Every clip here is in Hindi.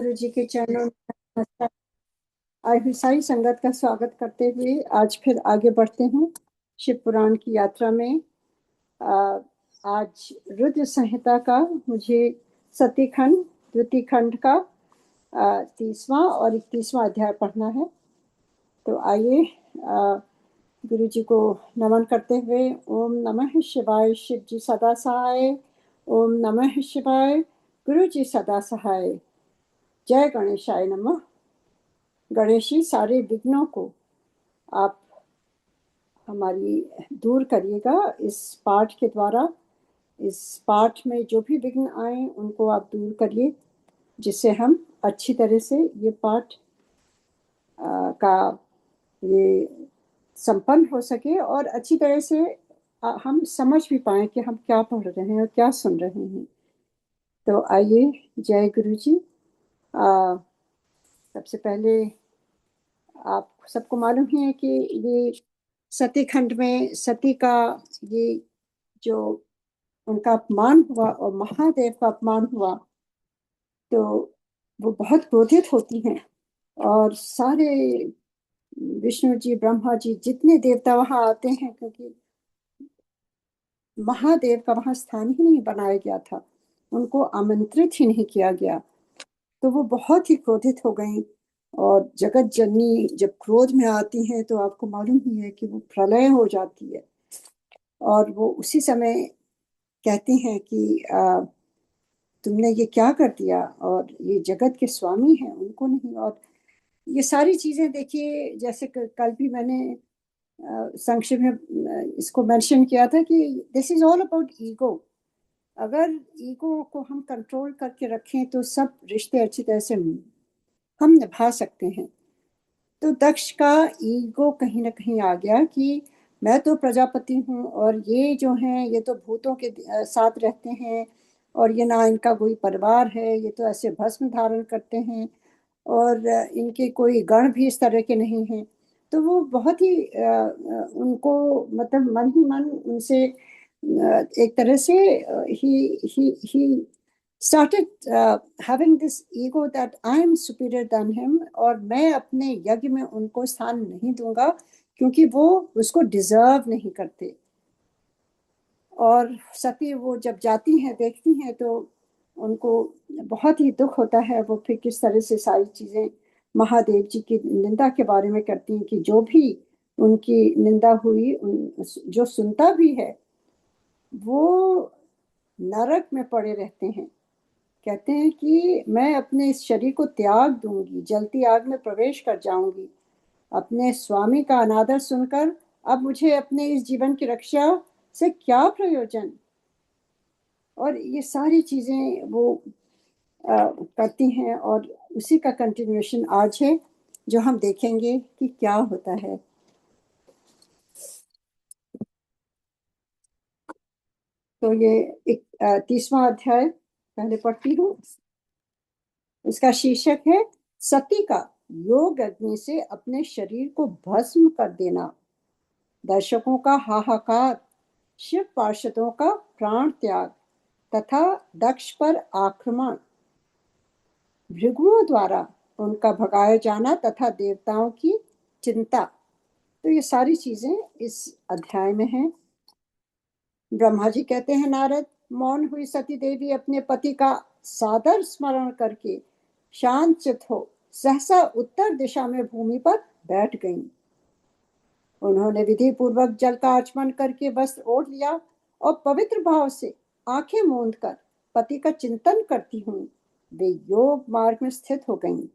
गुरु जी के चरणों में नमस्कार। आई हुई सारी संगत का स्वागत करते हुए आज फिर आगे बढ़ते हैं शिव पुराण की यात्रा में। आ, आज रुद्र संहिता का मुझे सती खंड द्वितीय खंड का 30वां और 31वां अध्याय पढ़ना है। तो आइए गुरु जी को नमन करते हुए ओम नमः शिवाय, शिव जी सदा सहाय। ओम नमः शिवाय, गुरु जी सदा सहाय। जय गणेशाय नमः। गणेश जी, सारे विघ्नों को आप हमारी दूर करिएगा इस पाठ के द्वारा। इस पाठ में जो भी विघ्न आए उनको आप दूर करिए, जिससे हम अच्छी तरह से ये पाठ का ये संपन्न हो सके और अच्छी तरह से हम समझ भी पाए कि हम क्या पढ़ रहे हैं और क्या सुन रहे हैं। तो आइए, जय गुरु जी। सबसे पहले आप सबको मालूम ही है कि ये सती खंड में सती का ये जो उनका अपमान हुआ और महादेव का अपमान हुआ, तो वो बहुत क्रोधित होती हैं और सारे विष्णु जी, ब्रह्मा जी, जितने देवता वहां आते हैं, क्योंकि महादेव का वहां स्थान ही नहीं बनाया गया था, उनको आमंत्रित ही नहीं किया गया, तो वो बहुत ही क्रोधित हो गई। और जगत जननी जब क्रोध में आती है तो आपको मालूम ही है कि वो प्रलय हो जाती है। और वो उसी समय कहती हैं कि तुमने ये क्या कर दिया, और ये जगत के स्वामी हैं उनको नहीं। और ये सारी चीजें देखिए, जैसे कल भी मैंने संक्षेप में इसको मेंशन किया था कि this is all about ego. अगर ईगो को हम कंट्रोल करके रखें तो सब रिश्ते अच्छी तरह से हम निभा सकते हैं। तो दक्ष का ईगो कहीं ना कहीं आ गया कि मैं तो प्रजापति हूँ और ये जो हैं ये तो भूतों के साथ रहते हैं, और ये ना इनका कोई परिवार है, ये तो ऐसे भस्म धारण करते हैं, और इनके कोई गण भी इस तरह के नहीं हैं। तो वो बहुत ही उनको मतलब मन ही मन उनसे एक तरह से ही started having this ego that I am superior than him, और मैं अपने यज्ञ में उनको स्थान नहीं दूंगा क्योंकि वो उसको डिजर्व नहीं करते। और सती वो जब जाती हैं, देखती हैं, तो उनको बहुत ही दुख होता है। वो फिर किस तरह से सारी चीजें महादेव जी की निंदा के बारे में करती हैं कि जो भी उनकी निंदा हुई, जो सुनता भी है वो नरक में पड़े रहते हैं। कहते हैं कि मैं अपने इस शरीर को त्याग दूंगी, जलती आग में प्रवेश कर जाऊंगी। अपने स्वामी का अनादर सुनकर अब मुझे अपने इस जीवन की रक्षा से क्या प्रयोजन। और ये सारी चीजें वो करती हैं, और उसी का कंटिन्यूएशन आज है जो हम देखेंगे कि क्या होता है। तो ये 30वां अध्याय पहले पढ़ती हूँ। इसका शीर्षक है सती का योग अग्नि से अपने शरीर को भस्म कर देना। दर्शकों का हाहाकार, शिव पार्षदों का प्राण त्याग तथा दक्ष पर आक्रमण, भृगुओं द्वारा उनका भगाया जाना तथा देवताओं की चिंता। तो ये सारी चीजें इस अध्याय में हैं। ब्रह्मा जी कहते हैं, नारद, मौन हुई सती देवी अपने पति का सादर स्मरण करके शांत चित हो सहसा उत्तर दिशा में भूमि पर बैठ गईं। उन्होंने विधि पूर्वक जल का आचमन करके वस्त्र ओढ़ लिया और पवित्र भाव से आंखें मूंद कर पति का चिंतन करती हुई वे योग मार्ग में स्थित हो गईं।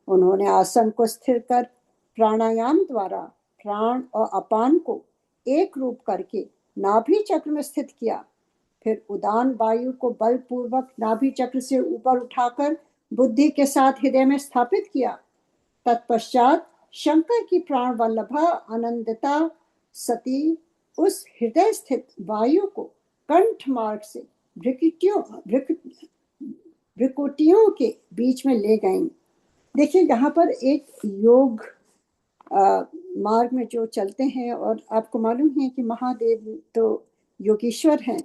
उन्होंने आसन को स्थिर कर प्राणायाम द्वारा प्राण और अपान को एक रूप करके नाभि चक्र में स्थित किया। फिर उदान वायु को बलपूर्वक नाभि चक्र से ऊपर उठाकर बुद्धि के साथ हृदय में स्थापित किया। तत्पश्चात शंकर की प्राण वल्लभा आनंदिता सती उस हृदय स्थित वायु को कंठ मार्ग से भ्रिकुटियों के बीच में ले गईं। देखिए, यहाँ पर एक योग मार्ग में जो चलते हैं, और आपको मालूम है कि महादेव तो योगीश्वर हैं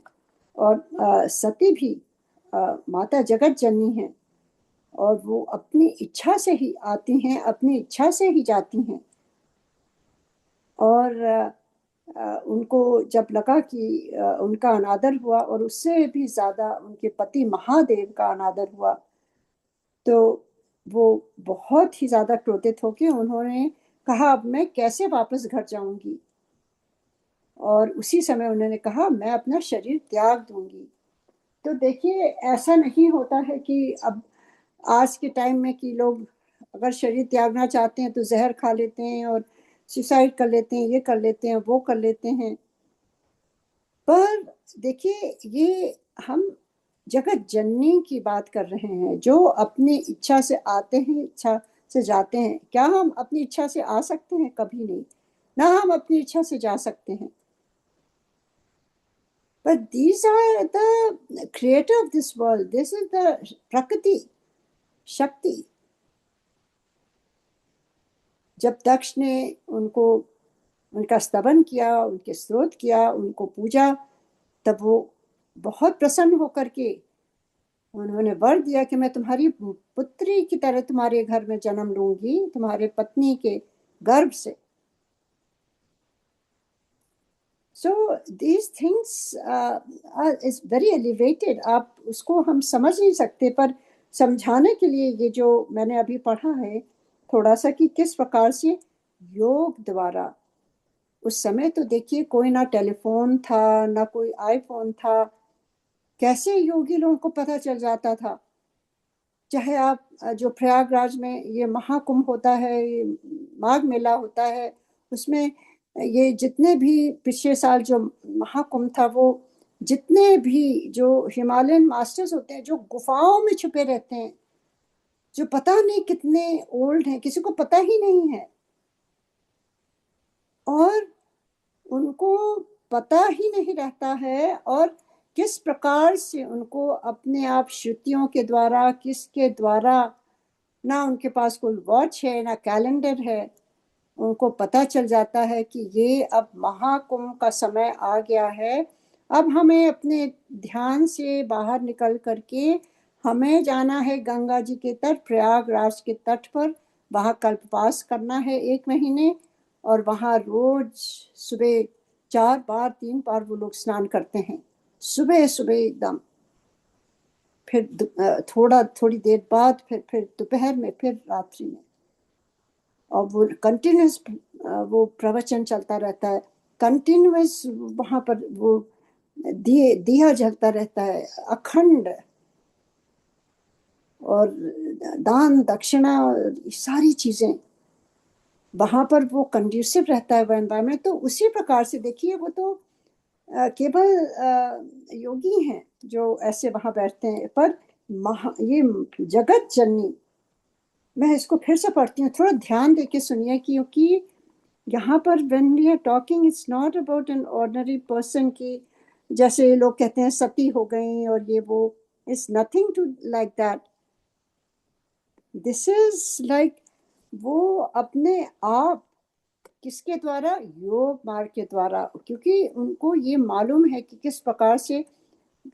और सती भी माता जगत जननी है। और वो अपनी इच्छा से ही आती हैं, अपनी इच्छा से ही जाती हैं। और उनको जब लगा कि उनका अनादर हुआ और उससे भी ज्यादा उनके पति महादेव का अनादर हुआ, तो वो बहुत ही ज्यादा क्रोधित होकर उन्होंने कहा अब मैं कैसे वापस घर जाऊंगी। और उसी समय उन्होंने कहा मैं अपना शरीर त्याग दूंगी। तो देखिए, ऐसा नहीं होता है कि अब आज के टाइम में कि लोग अगर शरीर त्यागना चाहते हैं तो जहर खा लेते हैं और सुसाइड कर लेते हैं, ये कर लेते हैं, वो कर लेते हैं। पर देखिए, ये हम जगत जननी की बात कर रहे हैं जो अपनी इच्छा से आते हैं, इच्छा से जाते हैं। क्या हम अपनी इच्छा से आ सकते हैं? कभी नहीं। ना हम अपनी इच्छा से जा सकते हैं। But these are the creator of this world. This is the प्रकृति शक्ति। जब दक्ष ने उनको उनका स्तवन किया, उनके स्तोत्र किया, उनको पूजा, तब वो बहुत प्रसन्न होकर के उन्होंने वर दिया कि मैं तुम्हारी पुत्री की तरह तुम्हारे घर में जन्म लूंगी, तुम्हारे पत्नी के गर्भ से। So these things is very elevated. आप उसको हम समझ नहीं सकते, पर समझाने के लिए ये जो मैंने अभी पढ़ा है थोड़ा सा कि किस प्रकार से योग द्वारा, उस समय तो देखिए कोई ना टेलीफोन था, ना कोई आईफोन था, कैसे योगी लोगों को पता चल जाता था। चाहे आप जो प्रयागराज में ये महाकुंभ होता है, ये माघ मेला होता है, उसमें ये जितने भी पिछले साल जो महाकुंभ था, वो जितने भी जो हिमालयन मास्टर्स होते हैं जो गुफाओं में छुपे रहते हैं, जो पता नहीं कितने ओल्ड हैं, किसी को पता ही नहीं है, और उनको पता ही नहीं रहता है, और किस प्रकार से उनको अपने आप श्रुतियों के द्वारा, किसके द्वारा, ना उनके पास कोई वॉच है ना कैलेंडर है, उनको पता चल जाता है कि ये अब महाकुंभ का समय आ गया है। अब हमें अपने ध्यान से बाहर निकल करके हमें जाना है गंगा जी के तट, प्रयागराज के तट पर, वहाँ कल्पवास करना है 1 महीने, और वहाँ रोज सुबह 4 बार 3 बार वो लोग स्नान करते हैं, सुबह सुबह एकदम, फिर थोड़ी देर बाद, फिर दोपहर में, फिर रात्रि में। और वो कंटिन्यूस वो प्रवचन चलता रहता है, कंटिन्यूस वहां पर वो दिया जलता रहता है अखंड, और दान दक्षिणा सारी चीजें वहां पर वो कंड्यूसिव रहता है वो एनवायरमेंट। तो उसी प्रकार से देखिए, वो तो केवल योगी हैं जो ऐसे वहां बैठते हैं, पर ये जगत जननी, मैं इसको फिर से पढ़ती हूँ, थोड़ा ध्यान देके सुनिए, क्योंकि यहाँ पर when we are talking it's not about an ordinary person की जैसे लोग कहते हैं सती हो गई और ये वो, it's nothing to like that. This is like वो अपने आप, किसके द्वारा? योग मार्ग के द्वारा, क्योंकि उनको ये मालूम है कि किस प्रकार से,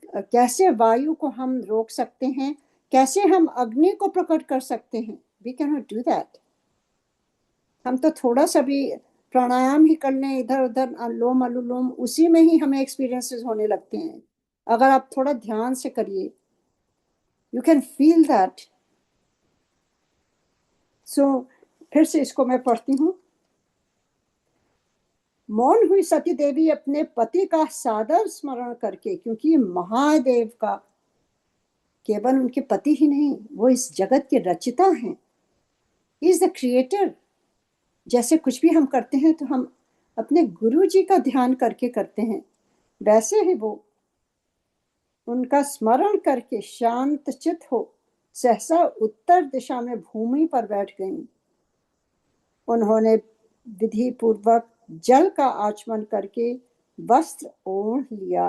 कैसे वायु को हम रोक सकते हैं, कैसे हम अग्नि को प्रकट कर सकते हैं। We cannot do that. हम तो थोड़ा सा भी प्राणायाम ही कर लें, इधर उधर अनुलोम अनुलोम, उसी में ही हमें एक्सपीरियंसेस होने लगते हैं। अगर आप थोड़ा ध्यान से करिए, यू कैन फील दैट। सो फिर से इसको मैं पढ़ती हूँ। मौन हुई सती देवी अपने पति का सादर स्मरण करके, क्योंकि महादेव का केवल उनके पति ही नहीं, वो इस जगत के रचिता हैं, इज द क्रिएटर। जैसे कुछ भी हम करते हैं तो हम अपने गुरु जी का ध्यान करके करते हैं, वैसे ही वो उनका स्मरण करके शांत चित हो सहसा उत्तर दिशा में भूमि पर बैठ गईं। उन्होंने विधि पूर्वक जल का आचमन करके वस्त्र ओढ़ लिया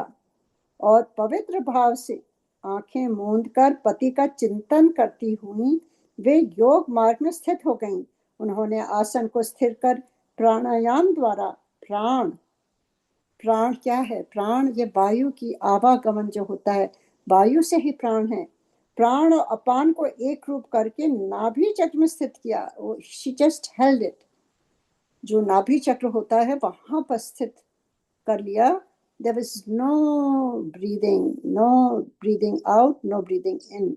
और पवित्र भाव से आंखें मूंद कर पति का चिंतन करती हुई वे योग मार्ग में स्थित हो गईं। उन्होंने आसन को स्थिर कर प्राणायाम द्वारा प्राण, प्राण क्या है? प्राण ये वायु की आवागमन जो होता है, वायु से ही प्राण है। प्राण और अपान को एक रूप करके नाभि चक्र में स्थित किया। शी जस्ट हेल्ड इट, जो नाभि चक्र होता है वहां पर स्थित कर लिया। There was no breathing out, no breathing in.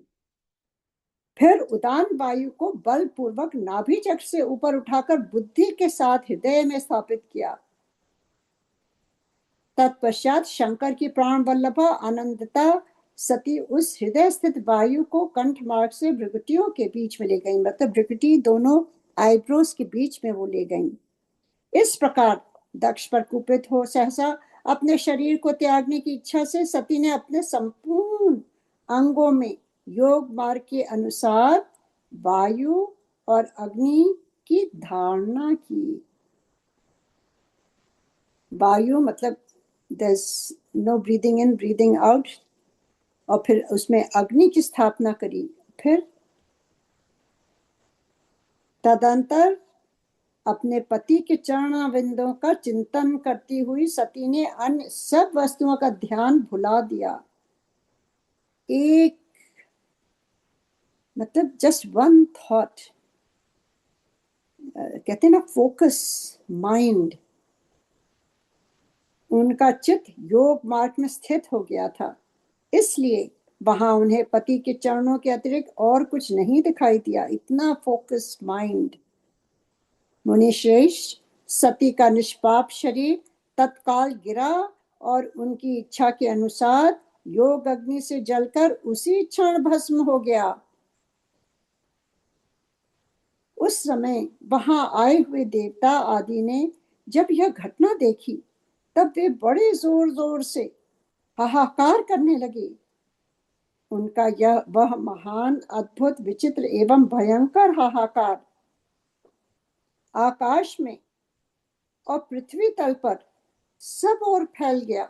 फिर उदान वायु को बलपूर्वक नाभि चक्र से ऊपर उठाकर बुद्धि के साथ हृदय में स्थापित किया। तत्पश्चात शंकर की प्राण वल्लभा आनंदता सती उस हृदय स्थित वायु को कंठ मार्ग से भृकुटियों के बीच में ले गई, मतलब भृकुटी दोनों आईब्रोज के बीच में वो ले गई। इस प्रकार दक्ष पर कुपित हो सहसा अपने शरीर को त्यागने की इच्छा से सती ने अपने संपूर्ण अंगों में योग मार्ग के अनुसार वायु और अग्नि की धारणा की। वायु मतलब there's no breathing in, breathing out, और फिर उसमें अग्नि की स्थापना करी। फिर तदंतर अपने पति के चरणारविंदों का चिंतन करती हुई सती ने अन्य सब वस्तुओं का ध्यान भुला दिया। एक मतलब जस्ट वन थॉट, कहते हैं ना फोकस माइंड, उनका चित्त योग मार्ग में स्थित हो गया था। इसलिए वहां उन्हें पति के चरणों के अतिरिक्त और कुछ नहीं दिखाई दिया, इतना फोकस माइंड। मुनिश्रेष्ठ, सती का निष्पाप शरीर तत्काल गिरा और उनकी इच्छा के अनुसार योग अग्नि से जलकर उसी क्षण भस्म हो गया। उस समय वहां आए हुए देवता आदि ने जब यह घटना देखी तब वे बड़े जोर जोर से हाहाकार करने लगे। उनका यह वह महान अद्भुत विचित्र एवं भयंकर हाहाकार आकाश में और पृथ्वी तल पर सब ओर फैल गया।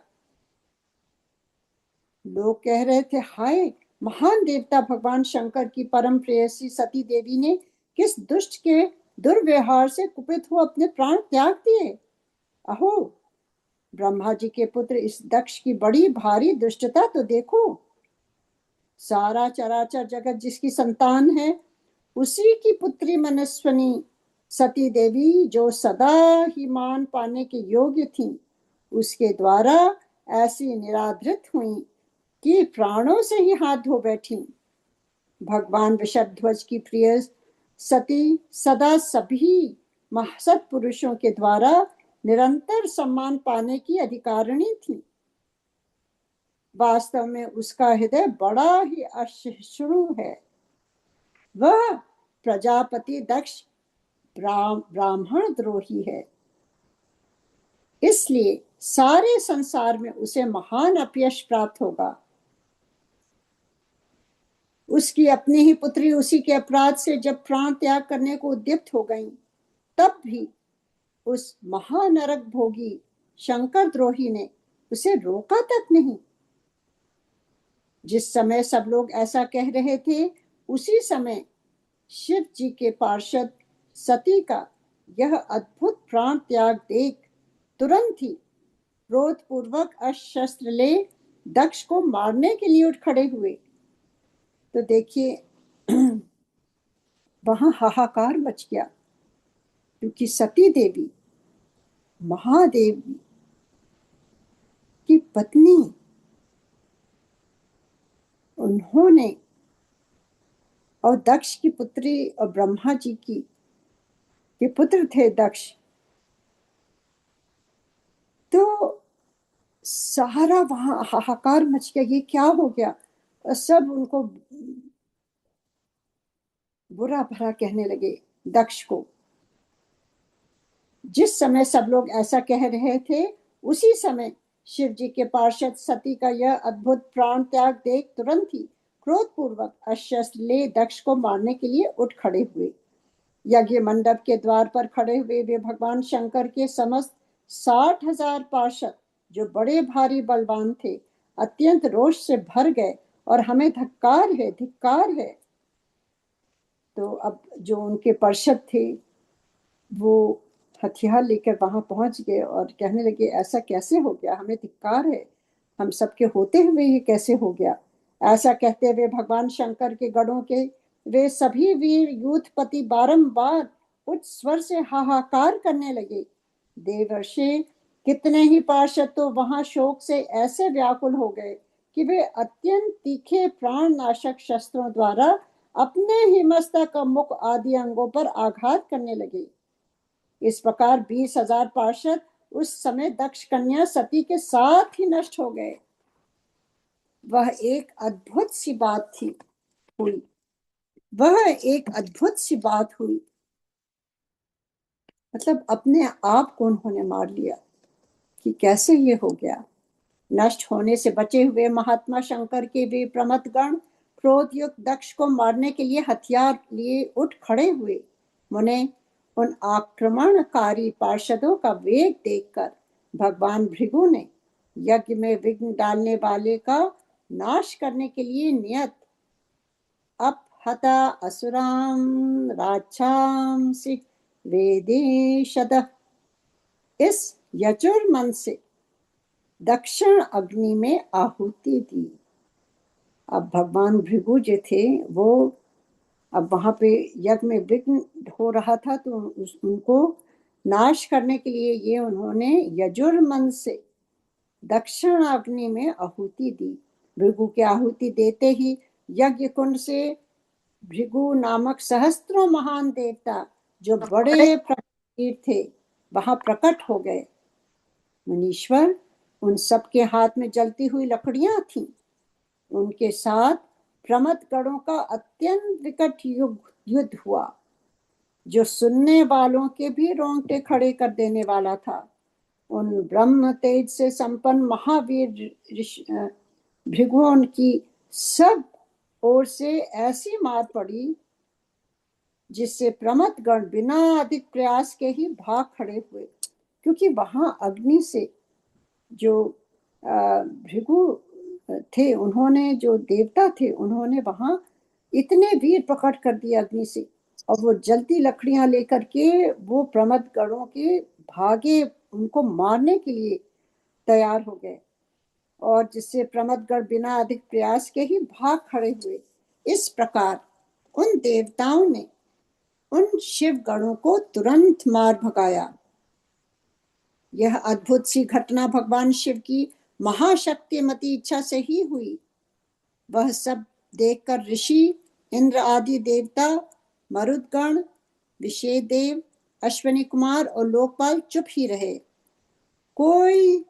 लोग कह रहे थे, हाय, महान देवता भगवान शंकर की परम प्रेयसी सती देवी ने किस दुष्ट के दुर्व्यवहार से कुपित हो अपने प्राण त्याग दिए। अहो, ब्रह्मा जी के पुत्र इस दक्ष की बड़ी भारी दुष्टता तो देखो। सारा चराचर जगत जिसकी संतान है, उसी की पुत्री मनस्विनी सती देवी, जो सदा ही मान पाने के योग्य थी, उसके द्वारा ऐसी निराधृत हुई कि प्राणों से ही हाथ धो बैठी। भगवान वृषभध्वज की प्रिय सती सदा सभी महसत पुरुषों के द्वारा निरंतर सम्मान पाने की अधिकारिणी थी। वास्तव में उसका हृदय बड़ा ही अशिष्णु है। वह प्रजापति दक्ष ब्राह्मण द्रोही है, इसलिए सारे संसार में उसे महान अपयश प्राप्त होगा। उसकी अपनी ही पुत्री उसी के अपराध से जब प्राण त्याग करने को उद्यत हो गई, तब भी उस महानरक भोगी शंकर द्रोही ने उसे रोका तक नहीं। जिस समय सब लोग ऐसा कह रहे थे, उसी समय शिव जी के पार्षद सती का यह अद्भुत प्राण त्याग देख तुरंत ही क्रोध पूर्वक अशस्त्र ले दक्ष को मारने के लिए उठ खड़े हुए। तो देखिए वहां हाहाकार मच गया, क्योंकि सती देवी महादेव की पत्नी, उन्होंने और दक्ष की पुत्री और ब्रह्मा जी की के पुत्र थे दक्ष। तो सारा वहां हाहाकार मच गया, ये क्या हो गया। सब उनको बुरा भला कहने लगे दक्ष को। जिस समय सब लोग ऐसा कह रहे थे, उसी समय शिव जी के पार्षद सती का यह अद्भुत प्राण त्याग देख तुरंत ही क्रोध पूर्वक अशस्त्र ले दक्ष को मारने के लिए उठ खड़े हुए। यज्ञ मंडप के द्वार पर खड़े हुए वे भगवान शंकर के समस्त 60,000 पार्षद, जो बड़े भारी बलवान थे, अत्यंत रोष से भर गए और हमें धिक्कार है, धिक्कार है। तो अब जो उनके पार्षद थे वो हथियार लेकर वहां पहुंच गए और कहने लगे, ऐसा कैसे हो गया, हमें धिक्कार है, हम सबके होते हुए ये कैसे हो गया। ऐसा कहते हुए भगवान शंकर के गढ़ों के वे सभी वीर यूथपति बारंबार उच्च स्वर से हाहाकार करने लगे। देवर्षि कितने ही पार्षद तो वहां शोक से ऐसे व्याकुल हो गए कि वे अत्यंत तीखे प्राण नाशक शस्त्रों द्वारा अपने ही मस्तक, मुख आदि अंगों पर आघात करने लगे। इस प्रकार 20,000 पार्षद उस समय दक्ष कन्या सती के साथ ही नष्ट हो गए। वह एक अद्भुत सी बात थी हुई वह एक अद्भुत सी बात हुई। मतलब अपने आप को उन्होंने मार लिया कि कैसे ये हो गया। नष्ट होने से बचे हुए महात्मा शंकर के वे प्रमथगण क्रोध युक्त दक्ष को मारने के लिए हथियार लिए उठ खड़े हुए। मुने उन आक्रमणकारी पार्षदों का वेग देखकर भगवान भृगु ने यज्ञ में विघ्न डालने वाले का नाश करने के लिए नियत अपहता असुराम राक्षांसि वेदेशद इस यजुर्मन से दक्षिण अग्नि में आहुति दी। अब भगवान भृगु जो थे वो अब वहां पे यज्ञ में विघ्न हो रहा था, तो उनको नाश करने के लिए ये उन्होंने यजुर्मन से दक्षिण अग्नि में आहुति दी। भृगु की आहुति देते ही यज्ञ कुंड से भृगु नामक सहस्त्रों महान देवता जो बड़े प्रवीर थे वहां प्रकट हो गए। मुनीश्वर उन सबके हाथ में जलती हुई लकड़ियां थीं। उनके साथ प्रमथगणों का अत्यंत विकट युद्ध हुआ जो सुनने वालों के भी रोंगटे खड़े कर देने वाला था। उन ब्रह्म तेज से संपन्न महावीर भृगुओं की सब ओर से ऐसी मार पड़ी जिससे प्रमथगण बिना अधिक प्रयास के ही भाग खड़े हुए, क्योंकि वहां अग्नि से जो भृगु थे, उन्होंने जो देवता थे उन्होंने वहां इतने वीर प्रकट कर दिए अग्नि से, और वो जलती लकड़ियां लेकर के वो प्रमथगणों के भागे उनको मारने के लिए तैयार हो गए, और जिससे प्रमथगण बिना अधिक प्रयास के ही भाग खड़े हुए। इस प्रकार उन देवताओं ने उन शिव गणों को तुरंत मार भगाया। यह अद्भुत सी घटना भगवान शिव की महाशक्तिमती इच्छा से ही हुई। वह सब देखकर ऋषि, इंद्र आदि देवता, मरुदगण, विषेदेव, अश्विनी कुमार और लोकपाल चुप ही रहे। कोई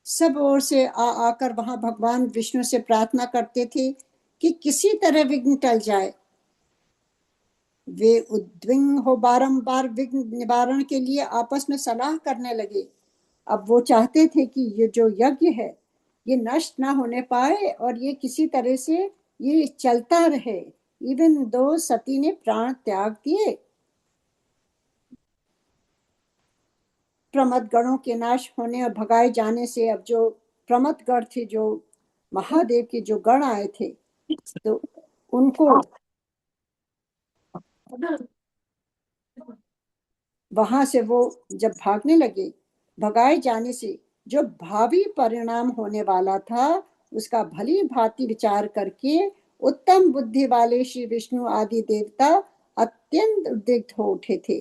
सब ओर से आकर वहां भगवान विष्णु से प्रार्थना करते थे कि किसी तरह विघ्न टल जाए। वे उद्विग्न हो बारंबार विघ्न निवारण के लिए आपस में सलाह करने लगे। अब वो चाहते थे कि ये जो यज्ञ है ये नष्ट ना होने पाए और ये किसी तरह से ये चलता रहे, इवन दो सती ने प्राण त्याग दिए। प्रमथगणों के नाश होने और भगाए जाने से अब जो प्रमथगण थे, जो महादेव के जो गण आए थे, तो उनको वहां से वो जब भागने लगे, भगाए जाने से जो भावी परिणाम होने वाला था उसका भली भांति विचार करके उत्तम बुद्धि वाले श्री विष्णु आदि देवता अत्यंत उद्विग्न हो उठे थे।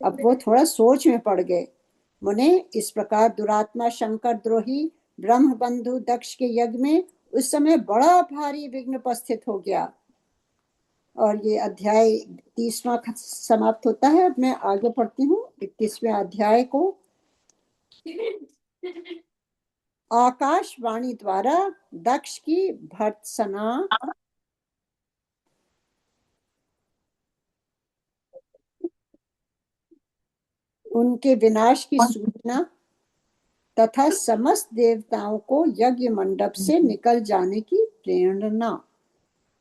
अब वो थोड़ा सोच में पड़ गए। मुने इस प्रकार दुरात्मा शंकर द्रोही ब्रह्म बंधु दक्ष के यज्ञ में उस समय बड़ा भारी विघ्न उपस्थित हो गया। और ये अध्याय 30वां समाप्त होता है। अब मैं आगे पढ़ती हूँ 31वें अध्याय को। आकाशवाणी द्वारा दक्ष की भर्त्सना, उनके विनाश की सूचना तथा समस्त देवताओं को यज्ञ मंडप से निकल जाने की प्रेरणा,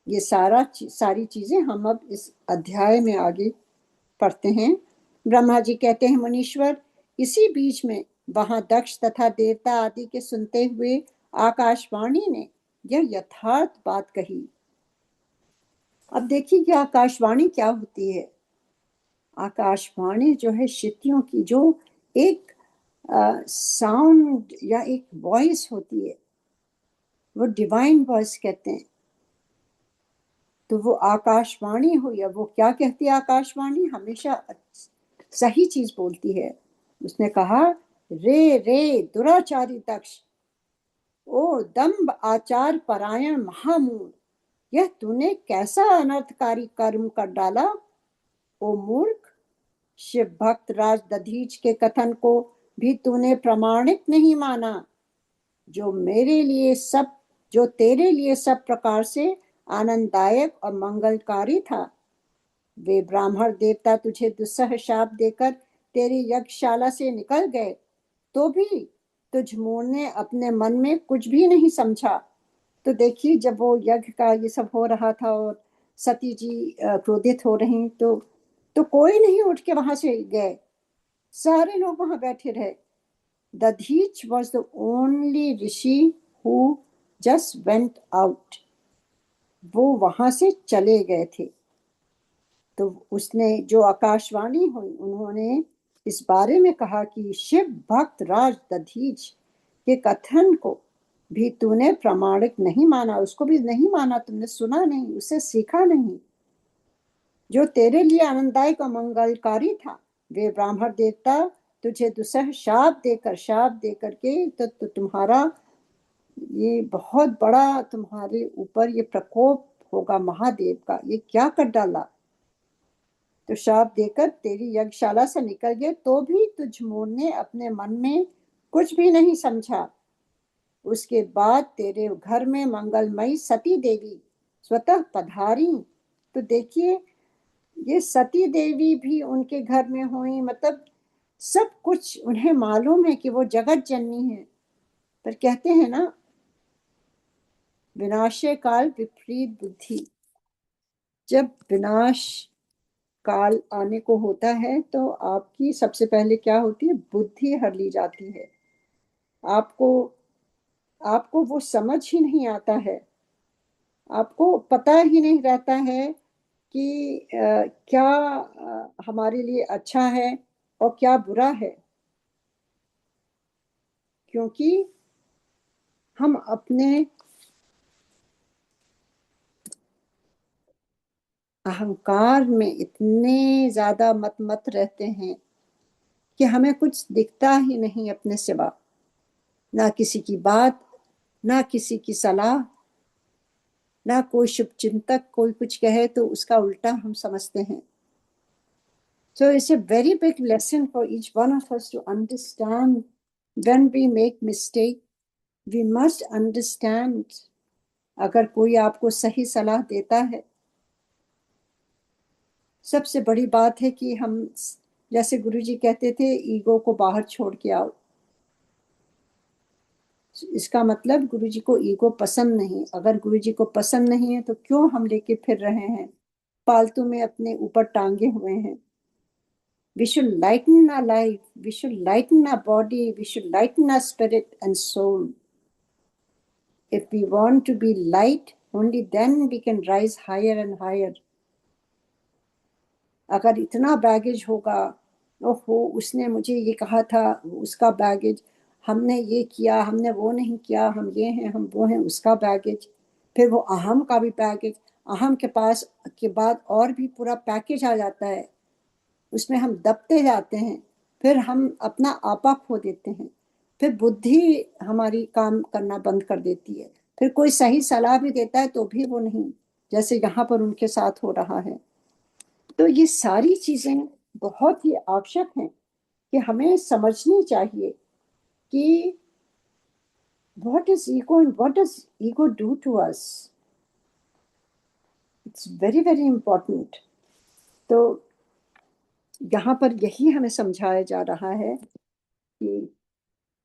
ये सारी चीजें हम अब इस अध्याय में आगे पढ़ते हैं। ब्रह्मा जी कहते हैं, मुनीश्वर इसी बीच में वहां दक्ष तथा देवता आदि के सुनते हुए आकाशवाणी ने यह यथार्थ बात कही। अब देखिए कि आकाशवाणी क्या होती है। आकाशवाणी जो है क्षितियों की जो एक साउंड या एक वॉइस होती है। वो डिवाइन वॉइस कहते हैं। तो वो आकाशवाणी हुई। अब वो क्या कहती है आकाशवाणी? हमेशा सही चीज बोलती है। उसने कहा, रे रे दुराचारी दक्ष, ओ दम्भ आचार परायण महामूढ़, यह तूने कैसा अनर्थकारी कर्म कर डाला, ओ मूर्ख। शिव भक्त राज दधीच के कथन को भी तूने प्रमाणित नहीं माना, जो मेरे लिए सब जो तेरे लिए सब प्रकार से आनंददायक और मंगलकारी था। वे ब्राह्मण देवता तुझे दुस्सह शाप देकर तेरी यज्ञशाला से निकल गए, तो भी तुझ मूढ़ ने अपने मन में कुछ भी नहीं समझा। तो देखिए, जब वो यज्ञ का ये सब हो रहा था और सती जी क्रोधित हो रही, तो कोई नहीं उठ के वहां से गए, सारे लोग वहां बैठे रहे। Dadhich was the only Rishi who just went out। वो वहां से चले गए थे। तो उसने जो आकाशवाणी हुई, उन्होंने इस बारे में कहा कि शिव भक्त राज दधीच के कथन को भी तूने प्रामाणिक नहीं माना, उसको भी नहीं माना, तुमने सुना नहीं, उससे सीखा नहीं, जो तेरे लिए आनंददायक और मंगलकारी था। वे ब्राह्मण देवता तुझे दुसह शाप देकर के तो तुम्हारा ये बहुत बड़ा तुम्हारे ऊपर ये प्रकोप होगा महादेव का, ये क्या कर डाला। तो शाप देकर तेरी यज्ञशाला से निकल गए, तो भी तुझ मूढ़ ने अपने मन में कुछ भी नहीं समझा। उसके बाद तेरे घर में मंगलमयी सती देवी स्वतः पधारी। तो देखिए, ये सती देवी भी उनके घर में हुई, मतलब सब कुछ उन्हें मालूम है कि वो जगत जननी है। पर कहते हैं ना, विनाशे काल विपरीत बुद्धि। जब विनाश काल आने को होता है तो आपकी सबसे पहले क्या होती है? बुद्धि हर ली जाती है। आपको आपको वो समझ ही नहीं आता है, आपको पता ही नहीं रहता है कि क्या हमारे लिए अच्छा है और क्या बुरा है। क्योंकि हम अपने अहंकार में इतने ज्यादा मत मत रहते हैं कि हमें कुछ दिखता ही नहीं अपने सिवा, ना किसी की बात, ना किसी की सलाह, ना कोई शुभ चिंतक कोई कुछ कहे तो उसका उल्टा हम समझते हैं। So it's a very big lesson for each one of us to understand when we make mistake, we must understand। अगर कोई आपको सही सलाह देता है, सबसे बड़ी बात है कि हम, जैसे गुरुजी कहते थे, ईगो को बाहर छोड़ के आओ। इसका मतलब गुरुजी को ईगो पसंद नहीं। अगर गुरुजी को पसंद नहीं है तो क्यों हम लेके फिर रहे हैं, फालतू में अपने ऊपर टांगे हुए हैं। We should lighten our life, we should lighten our body, we should lighten our spirit and soul. If we want to be light, only then we can rise higher and higher। अगर इतना बैगेज होगा, ओहो उसने मुझे ये कहा था, उसका बैगेज, हमने ये किया, हमने वो नहीं किया, हम ये हैं, हम वो हैं, उसका बैगेज, फिर वो अहम का भी बैगेज, अहम के पास के बाद और भी पूरा पैकेज आ जाता है, उसमें हम दबते जाते हैं, फिर हम अपना आपा खो देते हैं, फिर बुद्धि हमारी काम करना बंद कर देती है, फिर कोई सही सलाह भी देता है तो भी वो नहीं, जैसे यहाँ पर उनके साथ हो रहा है। तो ये सारी चीजें बहुत ही आवश्यक हैं कि हमें समझनी चाहिए कि what is ego and what does ego do to us। It's very very important। तो यहाँ पर यही हमें समझाया जा रहा है कि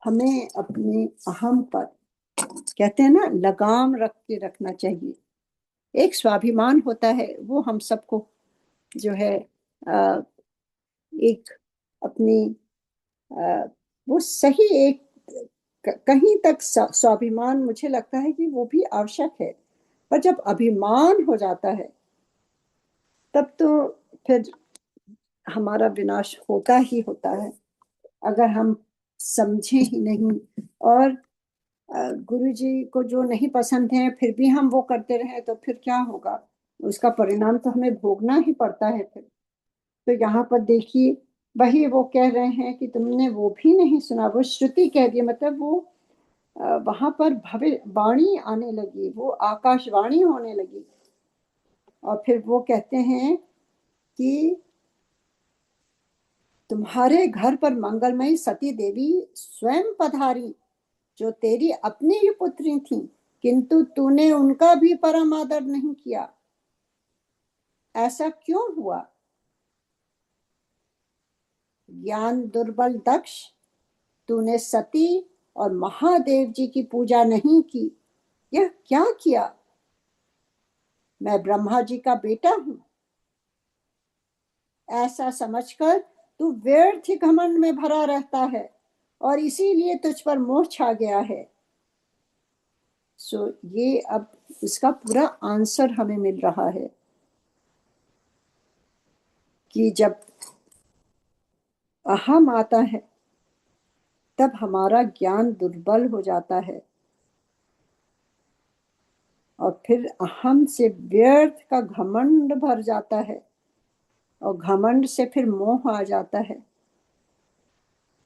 हमें अपने अहम पर, कहते हैं ना, लगाम रख के रखना चाहिए। एक स्वाभिमान होता है, वो हम सबको जो है एक अपनी वो सही एक कहीं तक स्वाभिमान, मुझे लगता है कि वो भी आवश्यक है। पर जब अभिमान हो जाता है तब तो फिर हमारा विनाश होता ही होता है, अगर हम समझे ही नहीं। और गुरुजी को जो नहीं पसंद है फिर भी हम वो करते रहे तो फिर क्या होगा, उसका परिणाम तो हमें भोगना ही पड़ता है फिर। तो यहाँ पर देखिए, वही वो कह रहे हैं कि तुमने वो भी नहीं सुना, वो श्रुति कह रही है, मतलब वो वहां पर भविष्यवाणी आने लगी, वो आकाशवाणी होने लगी। और फिर वो कहते हैं कि तुम्हारे घर पर मंगलमयी सती देवी स्वयं पधारी, जो तेरी अपनी ही पुत्री थी, किंतु तूने उनका भी परम आदर नहीं किया। ऐसा क्यों हुआ? ज्ञान दुर्बल दक्ष, तूने सती और महादेव जी की पूजा नहीं की। यह क्या किया? मैं ब्रह्मा जी का बेटा हूं, ऐसा समझकर तू व्यर्थ ही घमंड में भरा रहता है और इसीलिए तुझ पर मोह छा गया है। सो ये अब इसका पूरा आंसर हमें मिल रहा है कि जब अहम आता है तब हमारा ज्ञान दुर्बल हो जाता है और फिर अहम से व्यर्थ का घमंड भर जाता है और घमंड से फिर मोह आ जाता है।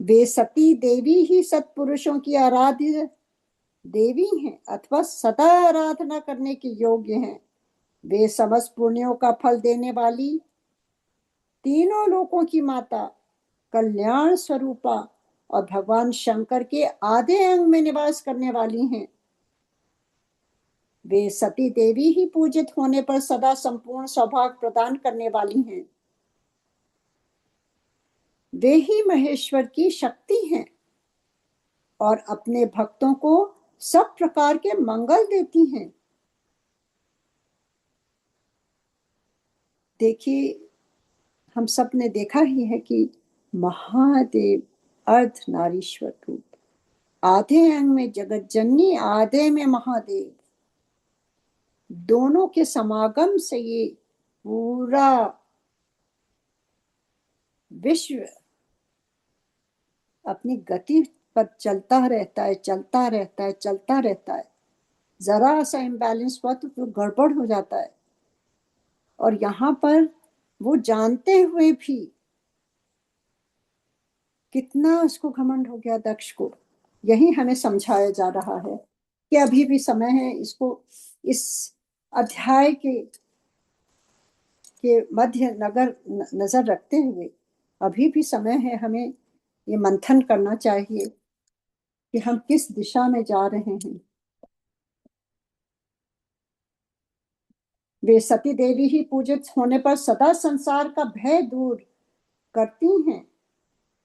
वे सती देवी ही सत्पुरुषों की आराध्य देवी हैं अथवा सदा आराधना करने के योग्य हैं। वे समस्त पुण्यों का फल देने वाली, तीनों लोकों की माता, कल्याण स्वरूपा और भगवान शंकर के आधे अंग में निवास करने वाली हैं। वे सती देवी ही पूजित होने पर सदा संपूर्ण सौभाग्य प्रदान करने वाली हैं। वे ही महेश्वर की शक्ति हैं और अपने भक्तों को सब प्रकार के मंगल देती हैं। देखिए, हम सब ने देखा ही है कि महादेव अर्धनारीश्वर रूप, आधे अंग में जगत जननी, आधे में महादेव, दोनों के समागम से ये पूरा विश्व अपनी गति पर चलता रहता है, चलता रहता है, चलता रहता है। जरा सा इम्बैलेंस हुआ तो गड़बड़ हो जाता है। और यहाँ पर वो जानते हुए भी कितना उसको घमंड हो गया दक्ष को, यही हमें समझाया जा रहा है कि अभी भी समय है। इसको इस अध्याय के मध्य नजर रखते हुए अभी भी समय है, हमें ये मंथन करना चाहिए कि हम किस दिशा में जा रहे हैं। वे सती देवी ही पूजित होने पर सदा संसार का भय दूर करती हैं,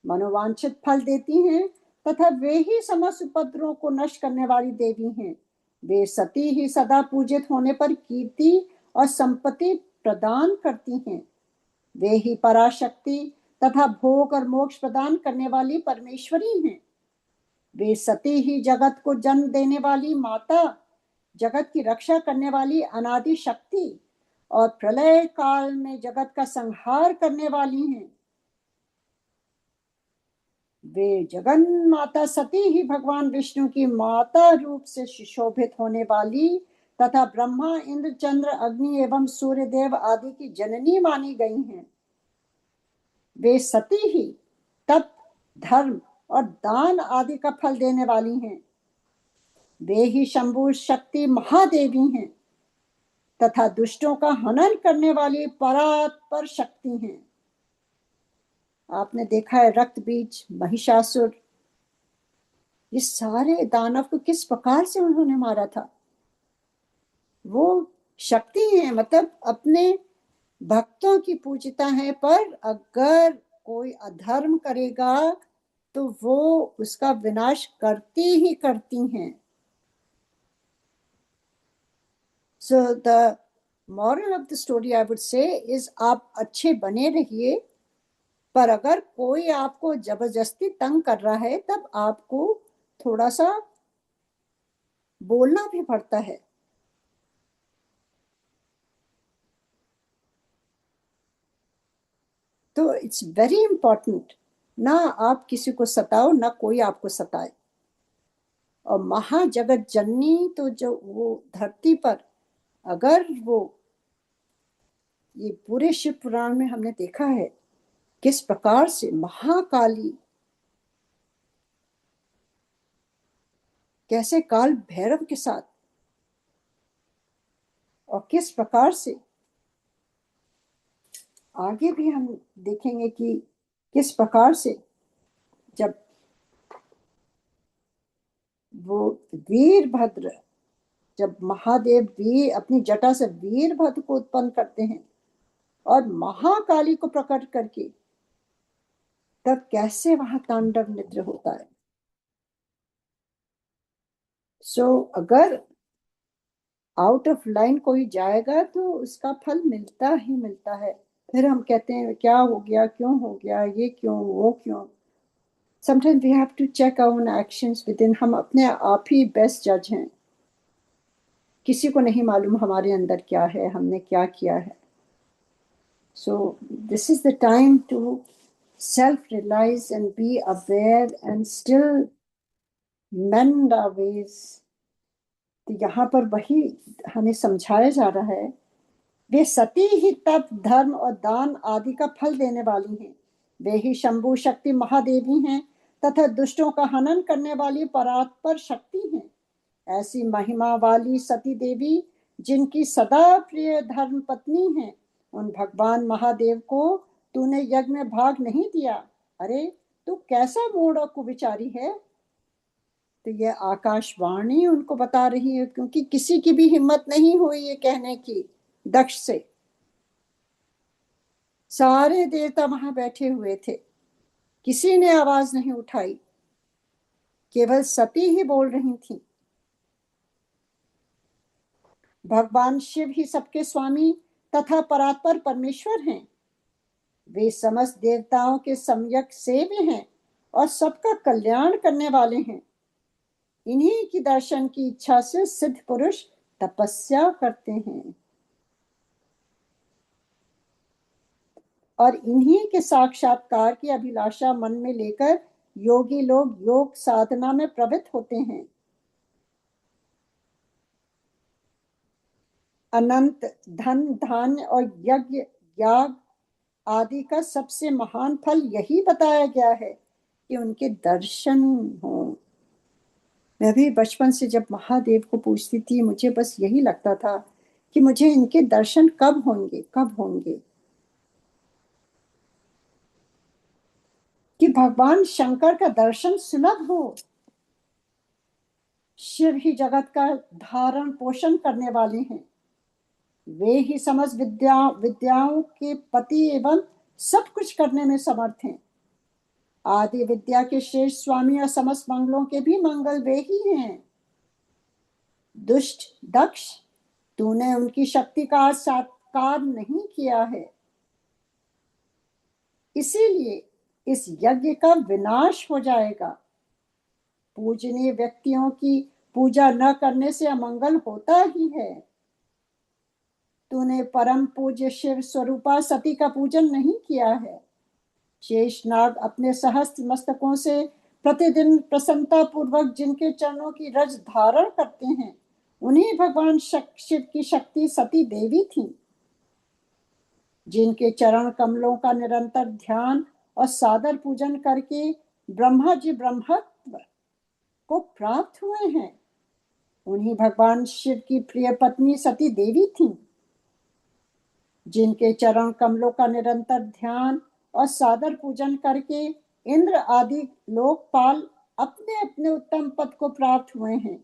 मनोवांछित फल देती हैं तथा वे ही समस्त उपद्रवों को नष्ट करने वाली देवी हैं। वे सती ही सदा पूजित होने पर कीर्ति और संपत्ति प्रदान करती हैं। वे ही पराशक्ति तथा भोग और मोक्ष प्रदान करने वाली परमेश्वरी हैं। वे सती ही जगत को जन्म देने वाली माता, जगत की रक्षा करने वाली अनादि शक्ति और प्रलय काल में जगत का संहार करने वाली हैं। वे जगन माता सती ही भगवान विष्णु की माता रूप से सुशोभित होने वाली तथा ब्रह्मा, इंद्र, चंद्र, अग्नि एवं सूर्य देव आदि की जननी मानी गई हैं। वे सती ही तप, धर्म और दान आदि का फल देने वाली हैं। वे ही शंभु शक्ति महादेवी हैं तथा दुष्टों का हनन करने वाली परात्पर शक्ति हैं। आपने देखा है रक्त बीज, महिषासुर, ये सारे दानव को किस प्रकार से उन्होंने मारा था। वो शक्ति है, मतलब अपने भक्तों की पूजिता है, पर अगर कोई अधर्म करेगा तो वो उसका विनाश करती ही करती हैं। So the moral of the story I would say is, आप अच्छे बने रहिए, पर अगर कोई आपको जबरदस्ती तंग कर रहा है तब आपको थोड़ा सा बोलना भी पड़ता है। तो इट्स वेरी इंपॉर्टेंट, ना आप किसी को सताओ ना कोई आपको सताए। और महाजगत जननी तो जो वो धरती पर, अगर वो, ये पूरे शिव पुराण में हमने देखा है किस प्रकार से महाकाली कैसे काल भैरव के साथ, और किस प्रकार से आगे भी हम देखेंगे कि किस प्रकार से जब वो वीरभद्र, जब महादेव वीर अपनी जटा से वीरभद्र को उत्पन्न करते हैं और महाकाली को प्रकट करके, तब कैसे वहां तांडव नृत्य होता है। अगर आउट ऑफ लाइन कोई जाएगा तो उसका फल मिलता ही मिलता है। फिर हम कहते हैं क्या हो गया, क्यों हो गया, ये क्यों, वो क्यों। Sometimes we have to check our own actions within. हम अपने आप ही बेस्ट जज हैं, किसी को नहीं मालूम हमारे अंदर क्या है, हमने क्या किया है। So this is the time to self realize and be aware and still mend our ways। तो यहाँ पर वही हमें समझाया जा रहा है, वे सती ही तप धर्म और दान आदि का फल देने वाली हैं। वे ही शंभु शक्ति महादेवी हैं तथा दुष्टों का हनन करने वाली परात्पर शक्ति हैं। ऐसी महिमा वाली सती देवी जिनकी सदा प्रिय धर्म पत्नी है, उन भगवान महादेव को तूने यज्ञ में भाग नहीं दिया। अरे तू कैसा मूढ़ और कुविचारी है। तो ये आकाशवाणी उनको बता रही है, क्योंकि किसी की भी हिम्मत नहीं हुई ये कहने की दक्ष से। सारे देवता वहां बैठे हुए थे, किसी ने आवाज नहीं उठाई, केवल सती ही बोल रही थी। भगवान शिव ही सबके स्वामी तथा परात्पर परमेश्वर हैं। वे समस्त देवताओं के सम्यक सेव्य हैं और सबका कल्याण करने वाले हैं। इन्हीं की दर्शन की इच्छा से सिद्ध पुरुष तपस्या करते हैं और इन्हीं के साक्षात्कार की अभिलाषा मन में लेकर योगी लोग योग साधना में प्रवृत्त होते हैं। अनंत धन धान्य और यज्ञ याग आदि का सबसे महान फल यही बताया गया है कि उनके दर्शन हो। मैं भी बचपन से जब महादेव को पूछती थी, मुझे बस यही लगता था कि मुझे इनके दर्शन कब होंगे, कब होंगे, कि भगवान शंकर का दर्शन सुलभ हो। शिव ही जगत का धारण पोषण करने वाले हैं। वे ही समस्त विद्याओं के पति एवं सब कुछ करने में समर्थ हैं। आदि विद्या के श्रेष्ठ स्वामी और समस्त मंगलों के भी मंगल वे ही हैं। दुष्ट दक्ष, तूने उनकी शक्ति का साकार नहीं किया है, इसीलिए इस यज्ञ का विनाश हो जाएगा। पूजनीय व्यक्तियों की पूजा न करने से अमंगल होता ही है। तूने परम पूज्य शिव स्वरूपा सती का पूजन नहीं किया है। शेषनाग अपने सहस्त्र मस्तकों से प्रतिदिन प्रसन्नता पूर्वक जिनके चरणों की रज धारण करते हैं, उन्हीं भगवान शिव की शक्ति सती देवी थी, जिनके चरण कमलों का निरंतर ध्यान और सादर पूजन करके ब्रह्मा जी ब्रह्मत्व को प्राप्त हुए हैं। उन्हीं भगवान शिव की प्रिय पत्नी सती देवी थी, जिनके चरण कमलों का निरंतर ध्यान और सादर पूजन करके इंद्र आदि लोकपाल अपने अपने उत्तम पद को प्राप्त हुए हैं।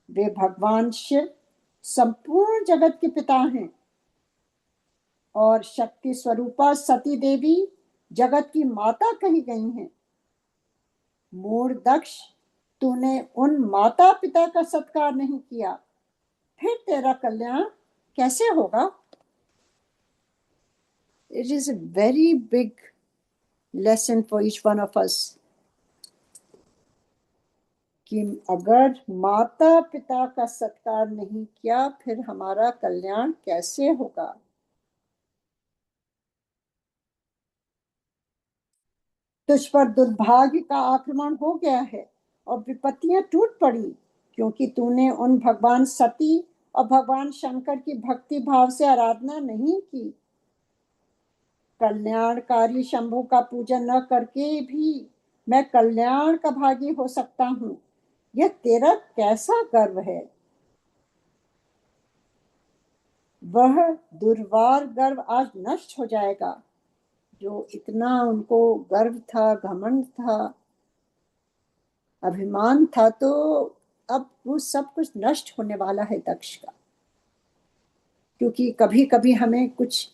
वे भगवान शिव संपूर्ण जगत के पिता हैं और शक्ति स्वरूपा सती देवी जगत की माता कही गई हैं। मूढ़ दक्ष, तूने उन माता पिता का सत्कार नहीं किया, फिर तेरा कल्याण कैसे होगा। It is a very big lesson for each one of us कि अगर माता पिता का सत्कार नहीं किया, फिर हमारा कल्याण कैसे होगा। तुझ पर दुर्भाग्य का आक्रमण हो गया है और विपत्तियां टूट पड़ी, क्योंकि तूने उन भगवान सती और भगवान शंकर की भक्ति भाव से आराधना नहीं की। कल्याणकारी शंभु का पूजन न करके भी मैं कल्याण का भागी हो सकता हूँ। यह तेरा कैसा गर्व है? वह दुर्वार गर्व आज नष्ट हो जाएगा। जो इतना उनको गर्व था, घमंड था, अभिमान था, तो अब वो सब कुछ नष्ट होने वाला है दक्ष का। क्योंकि कभी कभी हमें कुछ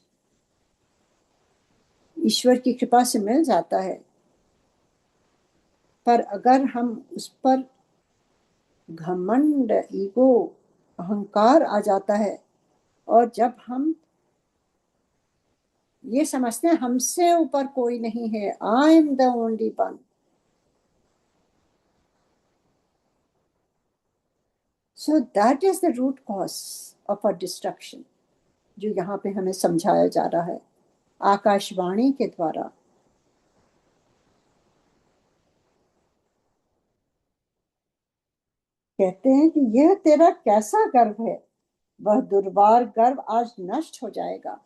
ईश्वर की कृपा से मिल जाता है, पर अगर हम उस पर घमंड, ईगो, अहंकार आ जाता है, और जब हम ये समझते हैं हमसे ऊपर कोई नहीं है, I am the only one, so that is the root cause of a destruction, जो यहाँ पे हमें समझाया जा रहा है आकाशवाणी के द्वारा। कहते हैं कि यह तेरा कैसा गर्व है? वह दुर्वार गर्व आज नष्ट हो जाएगा।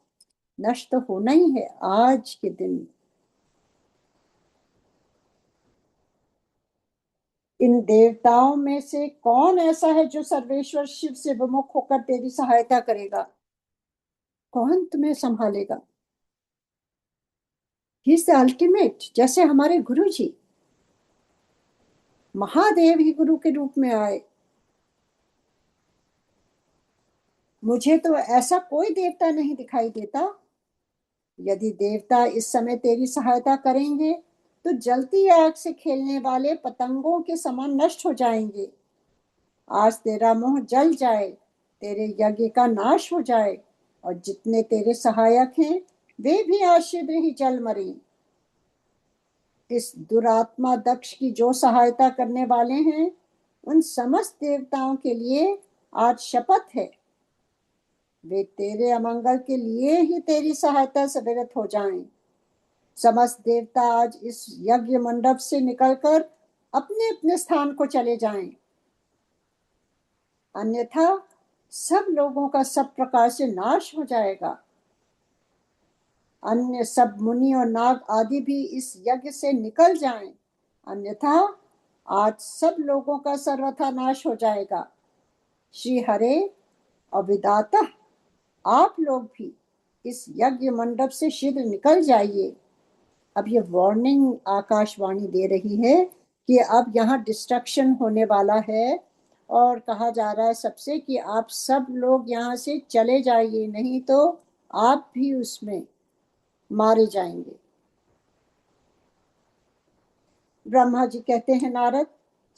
नष्ट तो होना ही है आज के दिन। इन देवताओं में से कौन ऐसा है जो सर्वेश्वर शिव से विमुख होकर तेरी सहायता करेगा? कौन तुम्हें संभालेगा? He is the ultimate. जैसे हमारे गुरु जी, महादेव ही गुरु के रूप में आए। मुझे तो ऐसा कोई देवता नहीं दिखाई देता। यदि देवता इस समय तेरी सहायता करेंगे तो जलती आग से खेलने वाले पतंगों के समान नष्ट हो जाएंगे। आज तेरा मुंह जल जाए, तेरे यज्ञ का नाश हो जाए, और जितने तेरे सहायक हैं वे भी आज शीघ्र ही जल मरे। इस दुरात्मा दक्ष की जो सहायता करने वाले हैं, उन समस्त देवताओं के लिए आज शपथ है, वे तेरे अमंगल के लिए ही तेरी सहायता से विरत हो जाएं। समस्त देवता आज इस यज्ञ मंडप से निकलकर अपने अपने स्थान को चले जाएं, अन्यथा सब लोगों का सब प्रकार से नाश हो जाएगा। अन्य सब मुनि और नाग आदि भी इस यज्ञ से निकल जाएं, अन्यथा आज सब लोगों का सर्वथा नाश हो जाएगा। श्री हरे और विदाता, आप लोग भी इस यज्ञ मंडप से शीघ्र निकल जाइए। अब ये वार्निंग आकाशवाणी दे रही है कि अब यहाँ डिस्ट्रक्शन होने वाला है, और कहा जा रहा है सबसे कि आप सब लोग यहाँ से चले जाइए, नहीं तो आप भी उसमें मारे जाएंगे। ब्रह्मा जी कहते हैं, नारद,